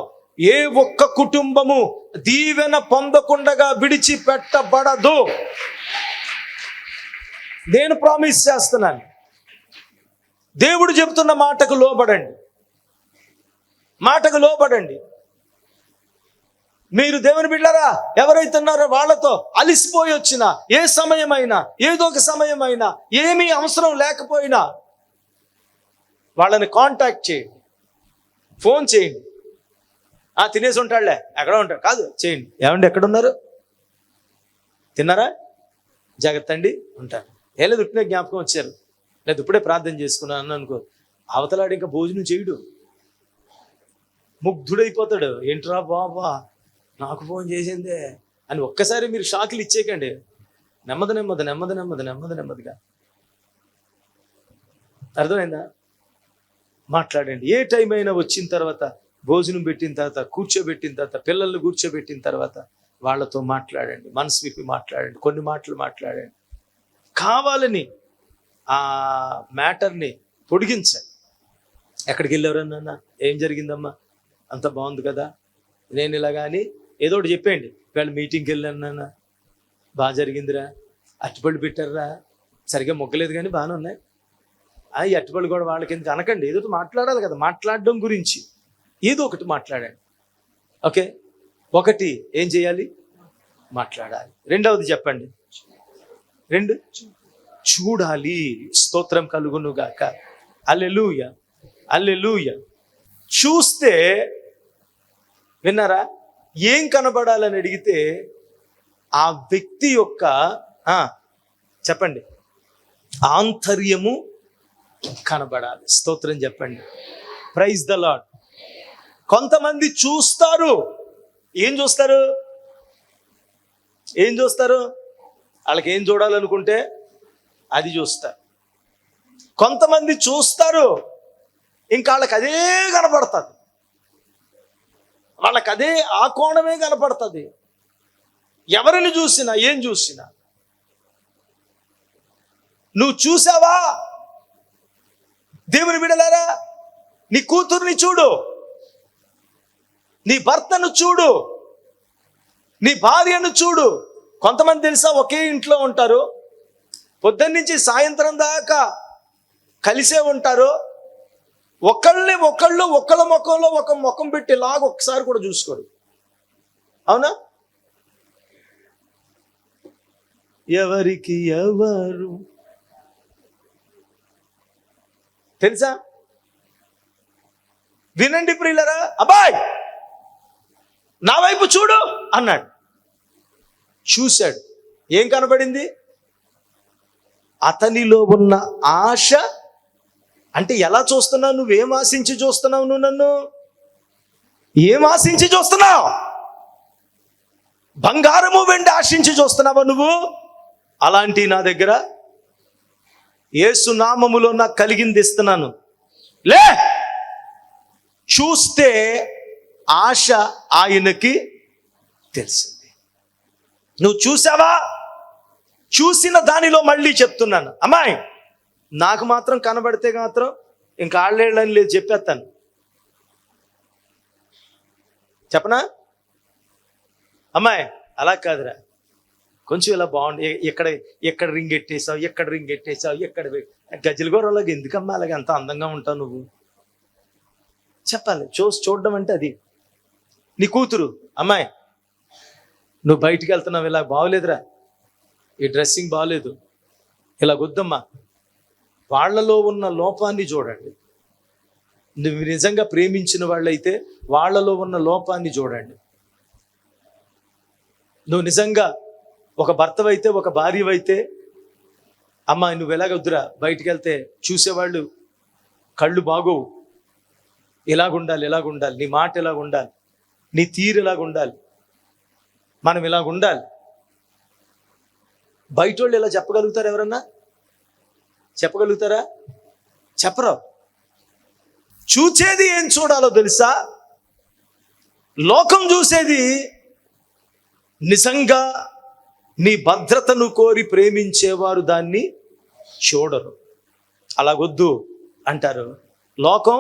Speaker 1: ఏ ఒక్క కుటుంబము దీవెన పొందకుండా విడిచిపెట్టబడదు. నేను ప్రామిస్ చేస్తున్నాను. దేవుడు చెప్తున్న మాటకు లోబడండి. మాటకు లోబడండి. మీరు దేవుని బిడ్డలారా ఎవరైతే ఉన్నారో వాళ్ళతో అలిసిపోయి వచ్చినా, ఏ సమయమైనా, ఏదో ఒక సమయమైనా, ఏమీ అవసరం లేకపోయినా వాళ్ళని కాంటాక్ట్ చేయండి, ఫోన్ చేయండి. తినేసి ఉంటాడులే, ఎక్కడ ఉంటాడు కాదు, చేయండి. ఏమండి ఎక్కడున్నారు? తిన్నారా? జాగ్రత్త అండి, ఉంటారు. లేదు ఇప్పుడే జ్ఞాపకం వచ్చారు, లేదు ఇప్పుడే ప్రార్థన చేసుకున్నాను అనుకో, అవతలాడు ఇంకా భోజనం చేయడు. ముగ్ధుడైపోతాడు. ఏంట్రా బాబా నాకు ఫోన్ చేసిందే అని ఒక్కసారి మీరు షాకులు ఇచ్చేయకండి. నెమ్మదిగా అర్థమైందా? మాట్లాడండి. ఏ టైం అయినా వచ్చిన తర్వాత, భోజనం పెట్టిన తర్వాత, కూర్చోబెట్టిన తర్వాత, పిల్లల్ని కూర్చోబెట్టిన తర్వాత వాళ్ళతో మాట్లాడండి. మనసు విప్పి మాట్లాడండి. కొన్ని మాటలు మాట్లాడండి. కావాలని ఆ మ్యాటర్ని పొడిగించండి. ఎక్కడికి వెళ్ళేవారన్నా, ఏం జరిగిందమ్మా, అంత బాగుంది కదా, నేను ఇలా కానీ ఏదో ఒకటి చెప్పేయండి. వీళ్ళు మీటింగ్కి వెళ్ళానన్నా, బాగా జరిగిందిరా, అట్టుపళ్ళు పెట్టారా, సరిగ్గా మొగ్గలేదు కానీ బాగానే ఉన్నాయి, ఈ అట్టుపళ్ళు కూడా వాళ్ళకి ఎందుకు అనకండి. ఏదో ఒకటి మాట్లాడాలి కదా. మాట్లాడడం గురించి ఏదో ఒకటి మాట్లాడండి. ఓకే, ఒకటి ఏం చేయాలి? మాట్లాడాలి. రెండవది చెప్పండి. రెండు, చూడాలి. స్తోత్రం కలుగును గాక. హల్లెలూయా, హల్లెలూయా. చూస్తే, విన్నారా, ఏం కనబడాలని అడిగితే ఆ వ్యక్తి యొక్క చెప్పండి ఆంతర్యము కనబడాలి. స్తోత్రం చెప్పండి. Praise the Lord. కొంతమంది చూస్తారు. ఏం చూస్తారు? వాళ్ళకి ఏం చూడాలనుకుంటే అది చూస్తారు. కొంతమంది చూస్తారు, ఇంకా వాళ్ళకి అదే కనపడుతుంది. వాళ్ళకి అదే ఆ కోణమే కనపడుతుంది. ఎవరిని చూసినా, ఏం చూసినా. నువ్వు చూసావా? దేవుని బిడ్డలారా, నీ కూతుర్ని చూడు, నీ భర్తను చూడు, నీ భార్యను చూడు. కొంతమంది తెలుసా, ఒకే ఇంట్లో ఉంటారు, పొద్దున్నుంచి సాయంత్రం దాకా కలిసే ఉంటారు. ఒకళ్ళ ముఖంలో ఒక ముఖం పెట్టి లాగా ఒక్కసారి కూడా చూసుకోరు. అవునా? ఎవరికి ఎవరు తెలుసా? వినండి ప్రియులరా. అబ్బాయ్ నా వైపు చూడు అన్నాడు. చూశాడు. ఏం కనబడింది? అతనిలో ఉన్న ఆశ. అంటే ఎలా చూస్తున్నావు? నువ్వేం ఆశించి చూస్తున్నావు? నువ్వు నన్ను ఏం ఆశించి చూస్తున్నావు? బంగారము వెండి ఆశించి చూస్తున్నావా నువ్వు? అలాంటి నా దగ్గర యేసు నామములో నాకు కలిగింది ఇస్తున్నాను. లే, చూస్తే ఆశ ఆయనకి తెలిసింది. నువ్వు చూసావా? చూసిన దానిలో మళ్ళీ చెప్తున్నాను, అమ్మాయి నాకు మాత్రం కనబడితే మాత్రం ఇంకా ఆళ్ళేళ్ళని లేదు, చెప్పేస్తాను. చెప్పనా? అమ్మాయి అలా కాదురా, కొంచెం ఇలా బాగుంది, ఎక్కడ రింగ్ ఎట్టేసావు, ఎక్కడ గజ్జల గోరలాగా ఎందుకమ్మా అలాగే అంత అందంగా ఉంటావు నువ్వు? చెప్పాలి. చూడడం అంటే అది. నీ కూతురు, అమ్మాయి నువ్వు బయటికి వెళ్తున్నావు, ఇలా బాగోలేదురా, ఈ డ్రెస్సింగ్ బాగోలేదు, ఇలా వద్దమ్మా. వాళ్ళలో ఉన్న లోపాన్ని చూడండి. నువ్వు నిజంగా ప్రేమించిన వాళ్ళైతే వాళ్ళలో ఉన్న లోపాన్ని చూడండి. నువ్వు నిజంగా ఒక భర్తవైతే, ఒక భార్యవైతే, అమ్మ నువ్వు ఎలాగొద్దురా, బయటికి వెళ్తే చూసేవాళ్ళు కళ్ళు బాగోవు, ఇలాగుండాలి, నీ మాట ఇలాగుండాలి, నీ తీరు ఇలాగుండాలి, మనం ఇలాగుండాలి. బయట వాళ్ళు ఇలా చెప్పగలుగుతారు? ఎవరన్నా చెప్పగలుగుతారా? చెప్పరు. చూచేది ఏం చూడాలో తెలుసా? లోకం చూసేది నిజంగా నీ భద్రతను కోరి ప్రేమించేవారు దాన్ని చూడరు. అలాగొద్దు అంటారు. లోకం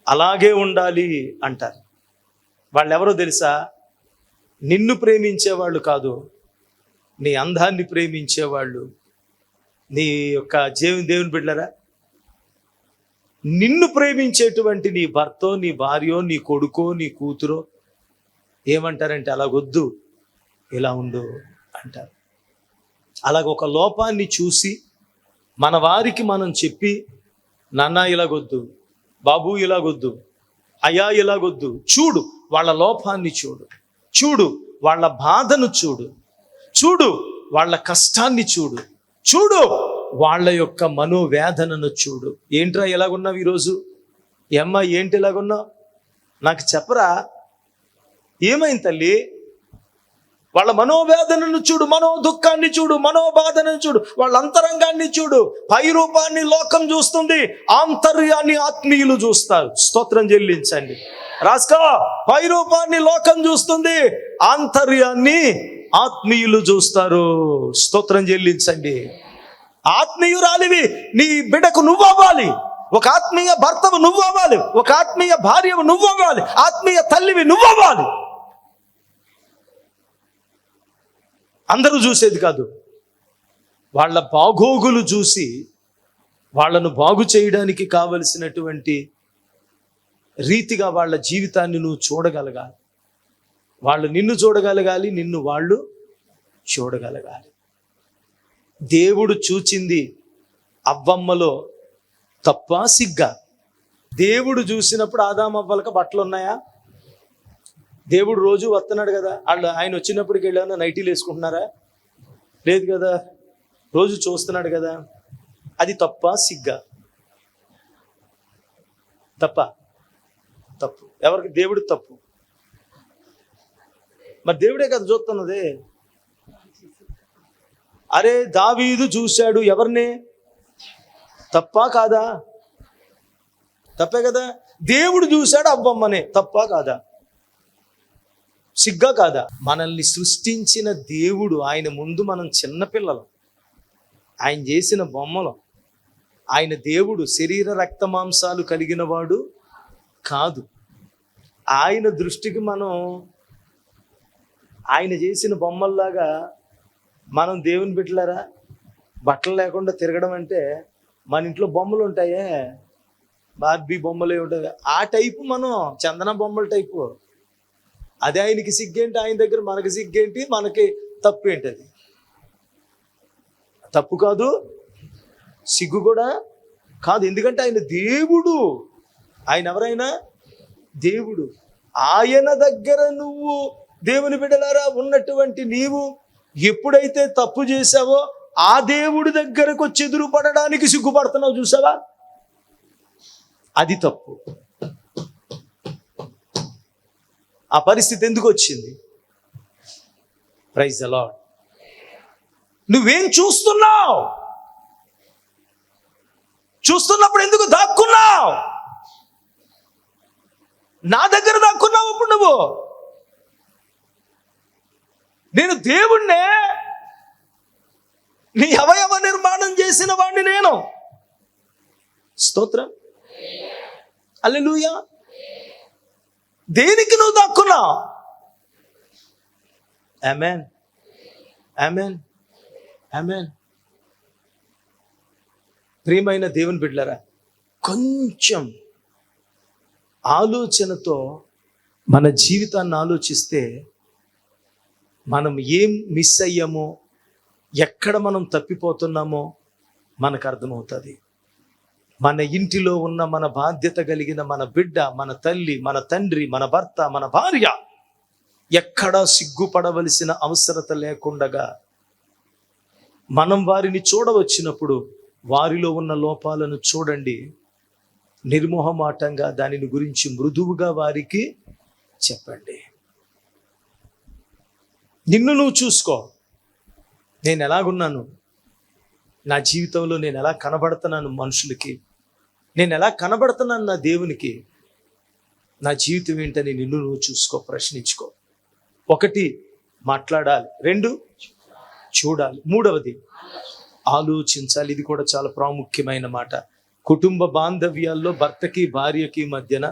Speaker 1: అలాగే ఉండాలి అంటారు. వాళ్ళు ఎవరో తెలుసా? నిన్ను ప్రేమించేవాళ్ళు కాదు, నీ అందాన్ని ప్రేమించేవాళ్ళు. నీ యొక్క దేవుని బిడ్డలరా, నిన్ను ప్రేమించేటువంటి నీ భర్తో, నీ భార్యో, నీ కొడుకో, నీ కూతురో ఏమంటారంటే అలాగొద్దు, ఇలా ఉండు అంటారు. అలాగ ఒక లోపాన్ని చూసి మన వారికి మనం చెప్పి, నాన్న ఇలాగొద్దు, బాబు ఇలాగొద్దు, అయ్యా ఇలాగొద్దు, చూడు వాళ్ళ లోపాన్ని చూడు వాళ్ళ బాధను చూడు వాళ్ళ కష్టాన్ని చూడు వాళ్ళ యొక్క మనోవేదనను చూడు. ఏంట్రా ఎలాగున్నావు ఈరోజు? అమ్మ ఏంటి ఇలాగున్నావు? నాకు చెప్పరా, ఏమైంది తల్లి? వాళ్ళ మనోవేదనను చూడు, మనో దుఃఖాన్ని చూడు, మనోబాధను చూడు, వాళ్ళ అంతరంగాన్ని చూడు. పై రూపాన్ని లోకం చూస్తుంది, ఆంతర్యాన్ని ఆత్మీయులు చూస్తారు. స్తోత్రం చెల్లించండి. రాసుకో, పై రూపాన్ని లోకం చూస్తుంది, ఆంతర్యాన్ని ఆత్మీయులు చూస్తారు. స్తోత్రం చెల్లించండి. ఆత్మీయురాలివి నీ బిడ్డకు నువ్వు అవ్వాలి. ఒక ఆత్మీయ భర్తవు నువ్వు అవ్వాలి, ఒక ఆత్మీయ భార్యవు నువ్వు అవ్వాలి, ఆత్మీయ తల్లివి నువ్వు అవ్వాలి. అందరూ చూసేది కాదు. వాళ్ళ బాగోగులు చూసి వాళ్ళను బాగు చేయడానికి కావలసినటువంటి రీతిగా వాళ్ళ జీవితాన్ని నువ్వు చూడగలగాలి. వాళ్ళు నిన్ను చూడగలగాలి, నిన్ను వాళ్ళు చూడగలగాలి. దేవుడు చూచింది అవ్వమ్మలో తప్ప సిగ్గా? దేవుడు చూసినప్పుడు ఆదామవ్వలకు బట్టలు ఉన్నాయా? దేవుడు రోజు వస్తున్నాడు కదా, ఆయన వచ్చినప్పటికి వెళ్ళామన్నా నైటీలు వేసుకుంటున్నారా? లేదు కదా, రోజు చూస్తున్నాడు కదా. అది తప్ప సిగ్గా? తప్పు. ఎవరికి? దేవుడు తప్పు. మరి దేవుడే కదా చూస్తున్నదే. అరే దావీదు చూశాడు ఎవరిని? తప్పా కాదా? తప్పే కదా. దేవుడు చూశాడు అవ్వమ్మనే, తప్పా కాదా? సిగ్గా కాదా? మనల్ని సృష్టించిన దేవుడు, ఆయన ముందు మనం చిన్నపిల్లలు, ఆయన చేసిన బొమ్మలు. ఆయన దేవుడు శరీర రక్త మాంసాలు కలిగిన వాడు కాదు. ఆయన దృష్టికి మనం ఆయన చేసిన బొమ్మల్లాగా మనం దేవుని బిడ్డలారా? బట్టలు లేకుండా తిరగడం అంటే, మన ఇంట్లో బొమ్మలు ఉంటాయే, బార్బీ బొమ్మలే ఉంటాయి, ఆ టైపు మనం, చందన బొమ్మల టైపు. అదే ఆయనకి సిగ్గేంటి? ఆయన దగ్గర మనకి సిగ్గేంటి? మనకి తప్పు ఏంటి? అది తప్పు కాదు, సిగ్గు కూడా కాదు. ఎందుకంటే ఆయన దేవుడు. ఆయన ఎవరైనా దేవుడు. ఆయన దగ్గర నువ్వు దేవుని బిడ్డలారా ఉన్నటువంటి నీవు ఎప్పుడైతే తప్పు చేశావో ఆ దేవుడి దగ్గరకు వచ్చి ఎదురు పడడానికి సిగ్గుపడుతున్నావు. చూసావా? అది తప్పు. ఆ పరిస్థితి ఎందుకు వచ్చింది? Praise the Lord. నువ్వేం చూస్తున్నావు? చూస్తున్నప్పుడు ఎందుకు దాక్కున్నావు? నా దగ్గర దాక్కున్నావు. ఇప్పుడు నువ్వు, నేను దేవుణ్ణే, నీ అవయవ నిర్మాణం చేసిన వాడిని నేను. స్తోత్రం, హల్లెలూయా. దేనికి నువ్వు దాక్కున్నావు? ఆమేన్, ఆమేన్, ఆమేన్. ప్రియమైన దేవుని బిడ్డలారా, కొంచెం ఆలోచనతో మన జీవితాన్ని ఆలోచిస్తే మనం ఏం మిస్ అయ్యామో, ఎక్కడ మనం తప్పిపోతున్నామో మనకు అర్థమవుతుంది. మన ఇంటిలో ఉన్న మన బాధ్యత కలిగిన మన బిడ్డ, మన తల్లి, మన తండ్రి, మన భర్త, మన భార్య ఎక్కడా సిగ్గుపడవలసిన అవసరత లేకుండగా మనం వారిని చూడవచ్చినప్పుడు వారిలో ఉన్న లోపాలను చూడండి, నిర్మోహమాటంగా దానిని గురించి మృదువుగా వారికి చెప్పండి. నిన్ను నువ్వు చూసుకో. నేను ఎలాగున్నాను? నా జీవితంలో నేను ఎలా కనబడుతున్నాను మనుషులకి? నేను ఎలా కనబడుతున్నాను నా దేవునికి? నా జీవితం ఏంటని నిన్ను నువ్వు చూసుకో, ప్రశ్నించుకో. 1, మాట్లాడాలి. 2, చూడాలి. 3వది, ఆలోచించాలి. ఇది కూడా చాలా ప్రాముఖ్యమైన మాట. కుటుంబ బాంధవ్యాల్లో భర్తకి భార్యకి మధ్యన,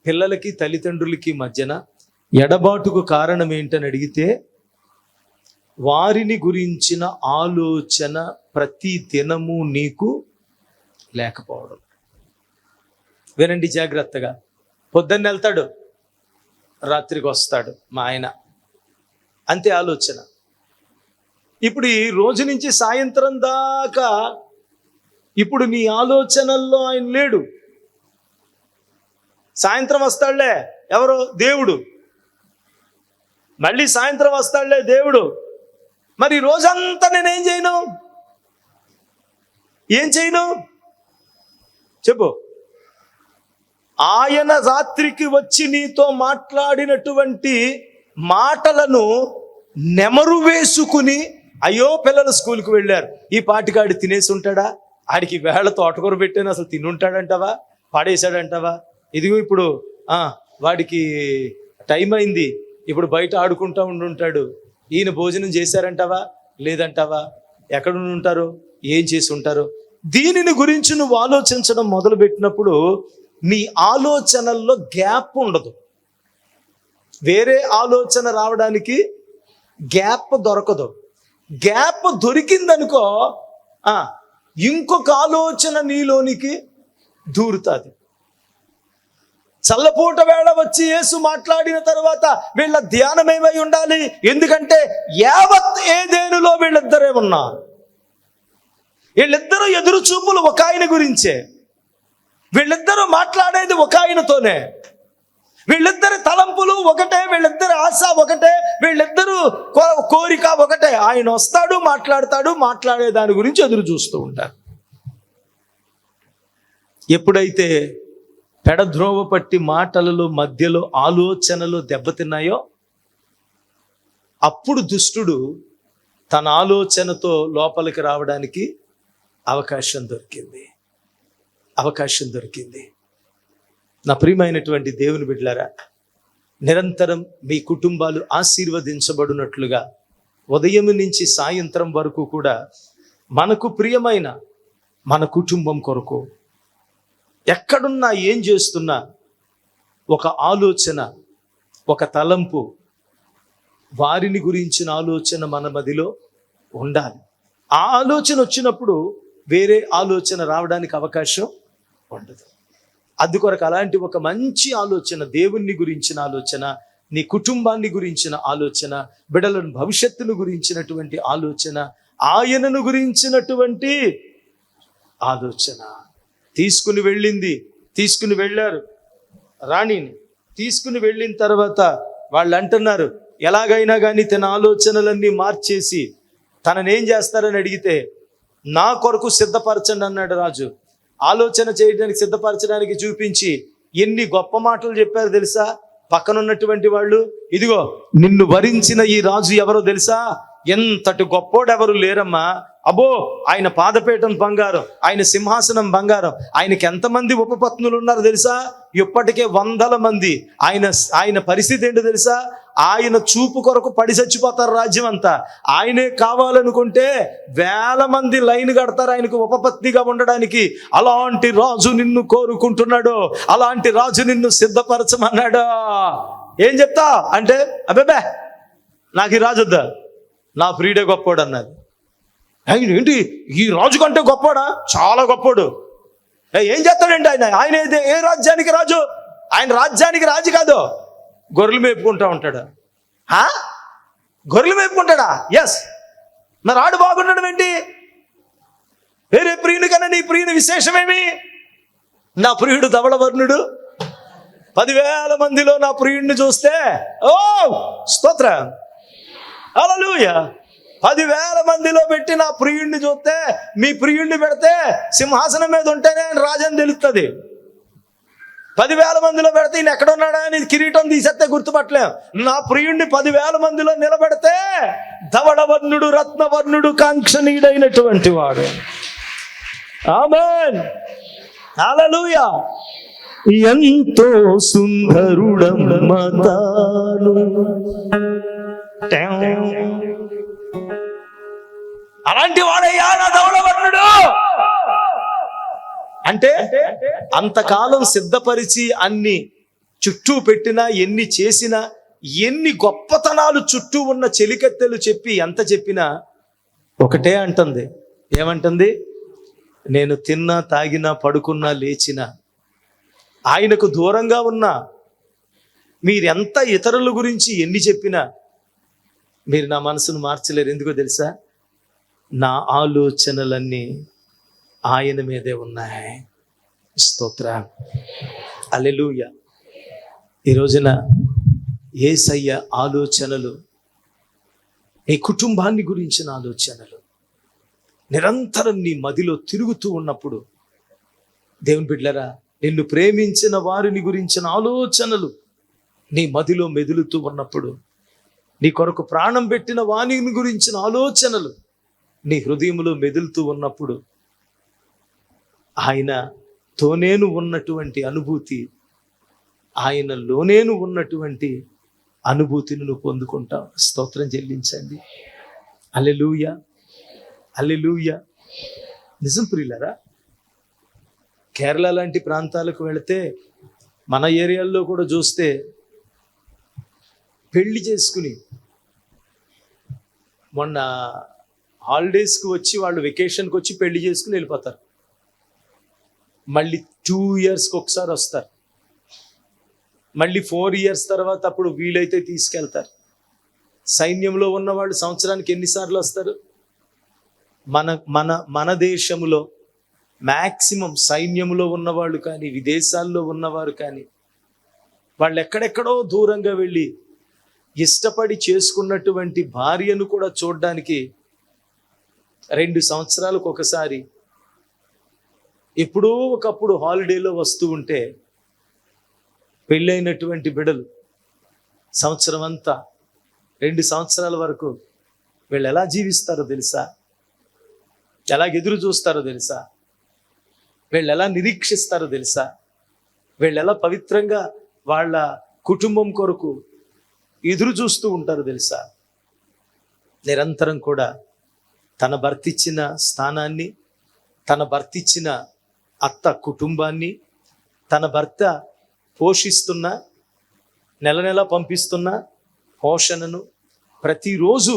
Speaker 1: పిల్లలకి తల్లిదండ్రులకి మధ్యన ఎడబాటుకు కారణం ఏంటని అడిగితే, వారిని గురించిన ఆలోచన ప్రతి దినము నీకు లేకపోవడం. వినండి జాగ్రత్తగా. పొద్దున్న వెళ్తాడు, రాత్రికి వస్తాడు మా ఆయన, అంతే ఆలోచన. ఇప్పుడు ఈ రోజు నుంచి సాయంత్రం దాకా ఇప్పుడు నీ ఆలోచనల్లో ఆయన లేడు. సాయంత్రం వస్తాడులే ఎవరు? దేవుడు. మళ్ళీ సాయంత్రం వస్తాడులే దేవుడు. మరి రోజంతా నేనేం చేయను? ఏం చేయను చెప్పు. ఆయన రాత్రికి వచ్చి నీతో మాట్లాడినటువంటి మాటలను నెమరు వేసుకుని, అయ్యో పిల్లలు స్కూల్కి వెళ్ళారు, ఈ పాటికాడి తినేసి ఉంటాడా, ఆడికి వేళ తోటకూర పెట్టాను అసలు తిని ఉంటాడంటావా, పాడేశాడంటావా, ఇదిగో ఇప్పుడు వాడికి టైం అయింది, ఇప్పుడు బయట ఆడుకుంటా ఉండుంటాడు, ఈయన భోజనం చేశారంటావా, లేదంటావా, ఎక్కడ ఉంటారు, ఏం చేసి ఉంటారు. దీనిని గురించి నువ్వు ఆలోచించడం మొదలుపెట్టినప్పుడు నీ ఆలోచనల్లో గ్యాప్ ఉండదు. వేరే ఆలోచన రావడానికి గ్యాప్ దొరకదు. గ్యాప్ దొరికిందనుకో ఇంకొక ఆలోచన నీలోనికి దూరుతుంది. చల్లపూట వేళ వచ్చి యేసు మాట్లాడిన తర్వాత వీళ్ళ ధ్యానం ఏమై ఉండాలి, ఎందుకంటే యావత్ ఏదేనులో వీళ్ళిద్దరే ఉన్నారు. వీళ్ళిద్దరూ ఎదురు చూపులు ఒక ఆయన గురించే, వీళ్ళిద్దరూ మాట్లాడేది ఒక ఆయనతోనే, వీళ్ళిద్దరి తలంపులు ఒకటే, వీళ్ళిద్దరి ఆశ ఒకటే, వీళ్ళిద్దరూ కోరిక ఒకటే. ఆయన వస్తాడు, మాట్లాడతాడు, మాట్లాడే దాని గురించి ఎదురు చూస్తూ ఉంటారు. ఎప్పుడైతే పెడద్రోవ పట్టి మాటలలో మధ్యలో ఆలోచనలు దెబ్బతిన్నాయో అప్పుడు దుష్టుడు తన ఆలోచనతో లోపలికి రావడానికి అవకాశం దొరికింది. నా ప్రియమైనటువంటి దేవుని బిడ్డలారా, నిరంతరం మీ కుటుంబాలు ఆశీర్వదించబడినట్లుగా ఉదయం నుంచి సాయంత్రం వరకు కూడా మనకు ప్రియమైన మన కుటుంబం కొరకు ఎక్కడున్నా ఏం చేస్తున్నా ఒక ఆలోచన, ఒక తలంపు, వారిని గురించిన ఆలోచన మన మదిలో ఉండాలి. ఆ ఆలోచన వచ్చినప్పుడు వేరే ఆలోచన రావడానికి అవకాశం ఉండదు. అందుకొరకు అలాంటి ఒక మంచి ఆలోచన, దేవుణ్ణి గురించిన ఆలోచన, నీ కుటుంబాన్ని గురించిన ఆలోచన, బిడ్డలను భవిష్యత్తును గురించినటువంటి ఆలోచన, ఆయనను గురించినటువంటి ఆలోచన తీసుకుని వెళ్ళారు. రాణిని తీసుకుని వెళ్ళిన తర్వాత వాళ్ళు అంటున్నారు, ఎలాగైనా కానీ తన ఆలోచనలన్నీ మార్చేసి తననేం చేస్తారని అడిగితే, నా కొరకు సిద్ధపరచండి అన్నాడు రాజు. ఆలోచన చేయడానికి సిద్ధపరచడానికి చూపించి ఎన్ని గొప్ప మాటలు చెప్పారు తెలుసా పక్కనున్నటువంటి వాళ్ళు. ఇదిగో నిన్ను వరించిన ఈ రాజు ఎవరో తెలుసా, ఎంతటి గొప్పోడెవరు లేరమ్మా, అబ్బో ఆయన పాదపీఠం బంగారం, ఆయన సింహాసనం బంగారం, ఆయనకి ఎంతమంది ఉపపత్నులు ఉన్నారు తెలుసా, ఇప్పటికే 100 మంది. ఆయన పరిస్థితి ఏంటో తెలుసా, ఆయన చూపు కొరకు పడి చచ్చిపోతారు రాజ్యం అంతా. ఆయనే కావాలనుకుంటే 1000 మంది లైన్ కడతారు ఆయనకు ఉపపత్నిగా ఉండడానికి. అలాంటి రాజు నిన్ను కోరుకుంటున్నాడు, అలాంటి రాజు నిన్ను సిద్ధపరచమన్నాడు. ఏం చెప్తా అంటే, అబ్బే నాకు ఈ రాజు వద్దా, నా ప్రియుడే గొప్పోడు అన్నది. ఏంటి ఈ రాజు కంటే గొప్పోడా, చాలా గొప్పోడు. ఏం చేస్తాడండి ఆయన ఏ రాజ్యానికి రాజు, ఆయన రాజ్యానికి రాజు కాదు, గొర్రెలు మేపుకుంటా ఉంటాడు. గొర్రెలు మేపుకుంటాడా? ఎస్. మరి ఆడు బాగుండడం ఏంటి? వేరే ప్రియుని కన్నా నీ ప్రియుని విశేషమేమి? నా ప్రియుడు ధవళవర్ణుడు, 10,000 మందిలో నా ప్రియుడిని చూస్తే ఓ స్తోత్రం, హల్లెలూయా. 10,000 మందిలో పెట్టి నా ప్రియుడిని చూస్తే, మీ ప్రియుడిని పెడితే సింహాసనం మీద ఉంటేనే ఆయన రాజని తెలుస్తుంది. 10,000 మందిలో పెడితే ఈయన ఎక్కడున్నాడా అని కిరీటం తీసేస్తే గుర్తుపట్టలేం. నా ప్రియుడిని 10,000 మందిలో నిలబెడితే ధవళవర్ణుడు, రత్నవర్ణుడు, కాంక్షణీయుడైనటువంటి వాడు. ఆమేన్, హల్లెలూయా. ఎంతో సుందరుడమ్మ తాను, అలాంటి వాడయ్యా నా ధవళవర్ణుడు అంటే. అంతకాలం సిద్ధపరిచి అన్ని చుట్టూ పెట్టినా, ఎన్ని చేసినా, ఎన్ని గొప్పతనాలు చుట్టూ ఉన్న చెలికత్తెలు చెప్పి ఎంత చెప్పినా ఒకటే అంటుంది. ఏమంటుంది? నేను తిన్నా, తాగినా, పడుకున్నా, లేచినా, ఆయనకు దూరంగా ఉన్నా, మీరెంత ఇతరుల గురించి ఎన్ని చెప్పినా మీరు నా మనసును మార్చలేరు. ఎందుకో తెలుసా, నా ఆలోచనలన్నీ ఆయన మీదే ఉన్నాయి. స్తోత్రం, హల్లెలూయా. ఈ రోజున యేసయ్య ఆలోచనలు, నీ కుటుంబాన్ని గురించిన ఆలోచనలు నిరంతరం నీ మదిలో తిరుగుతూ ఉన్నప్పుడు, దేవుని బిడ్డలారా, నిన్ను ప్రేమించిన వారిని గురించిన ఆలోచనలు నీ మదిలో మెదులుతూ ఉన్నప్పుడు, నీ కొరకు ప్రాణం పెట్టిన వారిని గురించిన ఆలోచనలు నీ హృదయంలో మెదులుతూ ఉన్నప్పుడు, ఆయనతోనేను ఉన్నటువంటి అనుభూతి, ఆయనలోనేను ఉన్నటువంటి అనుభూతిని నువ్వు పొందుకుంటావు. స్తోత్రం చెల్లించండి. హల్లెలూయా, హల్లెలూయా. నిజం ప్రియులారా, కేరళ లాంటి ప్రాంతాలకు వెళితే, మన ఏరియాల్లో కూడా చూస్తే, పెళ్లి చేసుకుని మొన్న హాలిడేస్కి వచ్చి వాళ్ళు వెకేషన్కి వచ్చి పెళ్లి చేసుకుని వెళ్ళిపోతారు. మళ్ళీ 2 yearsకి ఒకసారి వస్తారు. మళ్ళీ 4 years తర్వాత అప్పుడు వీలైతే తీసుకెళ్తారు. సైన్యంలో ఉన్నవాళ్ళు సంవత్సరానికి ఎన్నిసార్లు వస్తారు? మన దేశంలో మ్యాక్సిమం సైన్యంలో ఉన్నవాళ్ళు కానీ, విదేశాల్లో ఉన్నవారు కానీ, వాళ్ళు ఎక్కడెక్కడో దూరంగా వెళ్ళి ఇష్టపడి చేసుకున్నటువంటి భార్యను కూడా చూడడానికి 2 సంవత్సరాలకు ఒకసారి ఎప్పుడో ఒకప్పుడు హాలిడేలో వస్తూ ఉంటే, పెళ్ళైనటువంటి బిడ్డలు సంవత్సరం అంతా 2 సంవత్సరాల వరకు వీళ్ళు ఎలా జీవిస్తారో తెలుసా? ఎలా ఎదురు చూస్తారో తెలుసా? వీళ్ళు ఎలా నిరీక్షిస్తారో తెలుసా? వీళ్ళు ఎలా పవిత్రంగా వాళ్ళ కుటుంబం కొరకు ఎదురు చూస్తూ ఉంటారో తెలుసా? నిరంతరం కూడా తన భర్త ఇచ్చిన స్థానాన్ని, తన భర్త ఇచ్చిన అత్త కుటుంబాన్ని, తన భర్త పోషిస్తున్న, నెల నెల పంపిస్తున్న పోషణను, ప్రతిరోజు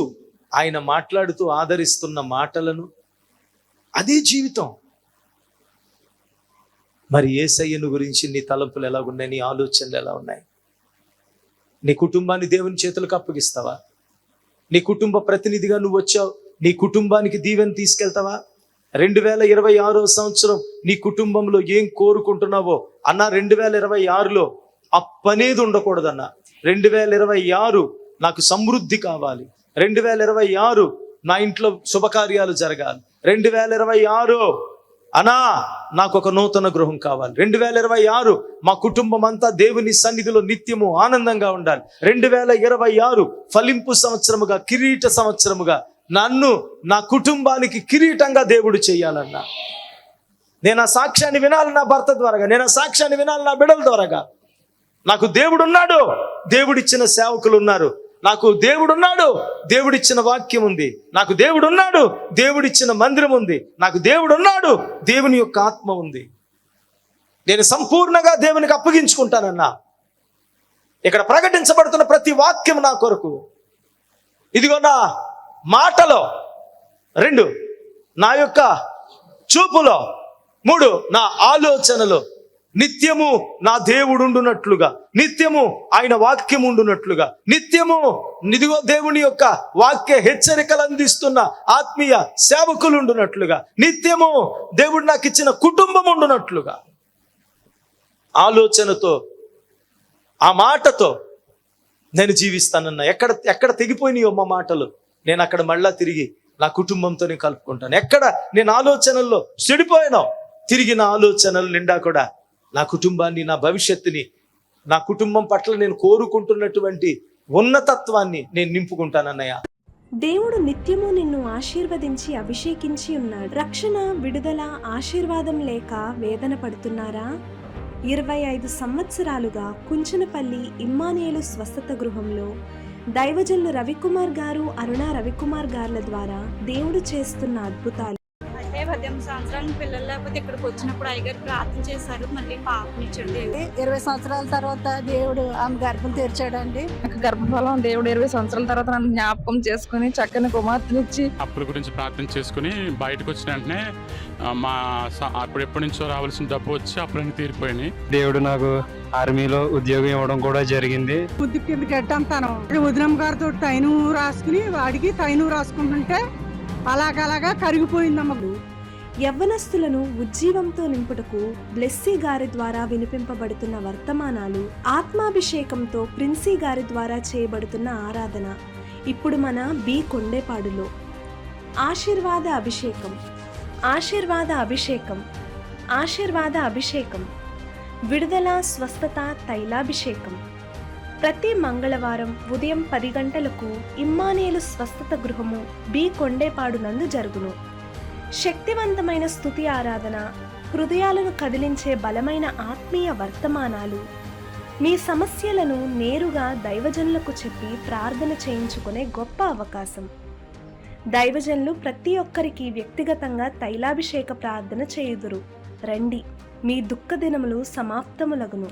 Speaker 1: ఆయన మాట్లాడుతూ ఆదరిస్తున్న మాటలను, అదే జీవితం. మరి యేసయ్యను గురించి నీ తలంపులు ఎలా ఉన్నాయి? నీ ఆలోచనలు ఎలా ఉన్నాయి? నీ కుటుంబాన్ని దేవుని చేతులకు అప్పగిస్తావా? నీ కుటుంబ ప్రతినిధిగా నువ్వు వచ్చావు, నీ కుటుంబానికి దీవెన తీసుకెళ్తావా? 2026వ సంవత్సరం నీ కుటుంబంలో ఏం కోరుకుంటున్నావో అన్న, 2026లో అప్పనేది ఉండకూడదన్న. 2026 నాకు సమృద్ధి కావాలి. 2026 నా ఇంట్లో శుభకార్యాలు జరగాలి. 2026 అనా నాకు ఒక నూతన గృహం కావాలి. 2026 మా కుటుంబం అంతా దేవుని సన్నిధిలో నిత్యము ఆనందంగా ఉండాలి. 2026 ఫలింపు సంవత్సరముగా, కిరీట సంవత్సరముగా నన్ను, నా కుటుంబానికి కిరీటంగా దేవుడు చేయాలన్నా. నేను ఆ సాక్ష్యాన్ని వినాలి నా భర్త ద్వారాగా, నేను ఆ సాక్ష్యాన్ని వినాలి నా బిడ్డల ద్వారాగా. నాకు దేవుడు ఉన్నాడు, దేవుడిచ్చిన సేవకులు ఉన్నారు, నాకు దేవుడున్నాడు, దేవుడిచ్చిన వాక్యం ఉంది, నాకు దేవుడున్నాడు, దేవుడిచ్చిన మందిరం ఉంది, నాకు దేవుడున్నాడు, దేవుని యొక్క ఆత్మ ఉంది. నేను సంపూర్ణంగా దేవునికి అప్పగించుకుంటానన్నా. ఇక్కడ ప్రకటించబడుతున్న ప్రతి వాక్యం నా కొరకు. ఇదిగో నా మాటలో 2, నా యొక్క చూపులో 3, నా ఆలోచనలో నిత్యము నా దేవుడు ఉండునట్లుగా, నిత్యము ఆయన వాక్యం ఉండునట్లుగా, నిత్యము ఇదిగో దేవుని యొక్క వాక్య హెచ్చరికలు అందిస్తున్న ఆత్మీయ సేవకులు ఉండునట్లుగా, నిత్యము దేవుడు నాకు ఇచ్చిన కుటుంబం ఉండునట్లుగా, ఆలోచనతో, ఆ మాటతో నేను జీవిస్తానన్నా. ఎక్కడ తెగిపోయినాయో మా మాటలు, నేను అక్కడ మళ్ళా తిరిగి నా కుటుంబంతోనే కలుపుకుంటాను. ఎక్కడ నేను ఆలోచనల్లో చెడిపోయానో, తిరిగి నా ఆలోచనలు నిండా కూడా నా కుటుంబాన్ని, నా భవిష్యత్తుని, నా కుటుంబం పట్ల నేను కోరుకుంటున్నటువంటి ఉన్నతత్వాన్ని నేను నింపుకుంటానన్నయ్య.
Speaker 3: దేవుడు నిత్యము నిన్ను ఆశీర్వదించి అభిషేకించి ఉన్నాడు. రక్షణ, విడుదల, ఆశీర్వాదం లేక వేదన పడుతున్నారా? 25 సంవత్సరాలుగా కుంచనపల్లి ఇమ్మానుయేలు స్వస్థత గృహంలో దైవజనులు రవికుమార్ గారు, అరుణ రవికుమార్ గార్ల ద్వారా దేవుడు చేస్తున్న అద్భుతాలు.
Speaker 4: 18 సంవత్సరాల పిల్లలు లేకపోతే ఇక్కడికి వచ్చినప్పుడు అయ్యగారు ప్రార్థన చేశారు, మళ్ళీ పాపనిచ్చాడు.
Speaker 5: 20 సంవత్సరాల తర్వాత దేవుడు ఆమె గర్భం తెరిచాడండి.
Speaker 6: నాకు గర్భఫలం దేవుడు 20 సంవత్సరాల తర్వాత నన్ను జ్ఞాపకం చేసుకుని చక్కని కుమార్తెనిచ్చి
Speaker 7: అప్పుల గురించి ప్రార్థన చేసుకుని బయటకు వచ్చిన వెంటనే అప్పుడు ఎప్పటి నుంచో రావాల్సిన డబ్బు వచ్చి అప్పులన్నీ తీరిపోయినాయి.
Speaker 8: దేవుడు నాకు ఆర్మీలో ఉద్యోగం ఇవ్వడం కూడా జరిగింది.
Speaker 9: బుద్ధి కిందకి ఎట్టంతాను ఉదయం గారితో తైను రాసుకుని వాడికి తైను రాసుకుంటుంటే అలాగలాగా కరిగిపోయిందమ్మకు.
Speaker 3: యవ్వనస్తులను ఉజ్జీవంతో నింపుటకు బ్లెస్సీ గారి ద్వారా వినిపింపబడుతున్న వర్తమానాలు, ఆత్మాభిషేకంతో ప్రిన్సీ గారి ద్వారా చేయబడుతున్న ఆరాధన ఇప్పుడు మన బి కొండేపాడులో. ఆశీర్వాద అభిషేకం, ఆశీర్వాద అభిషేకం, ఆశీర్వాద అభిషేకం. విడుదల, స్వస్థత, తైలాభిషేకం. ప్రతి మంగళవారం ఉదయం 10 గంటలకు ఇమ్మానుయేలు స్వస్థత గృహము బి కొండేపాడు నందు జరుగును. శక్తివంతమైన స్తుతి ఆరాధన, హృదయాలను కదిలించే బలమైన ఆత్మీయ వర్తమానాలు, మీ సమస్యలను నేరుగా దైవజనులకు చెప్పి ప్రార్థన చేయించుకునే గొప్ప అవకాశం. దైవజనులు ప్రతి ఒక్కరికి వ్యక్తిగతంగా తైలాభిషేక ప్రార్థన చేయుదురు. రండి, మీ దుఃఖ దినములు సమాప్తములగును.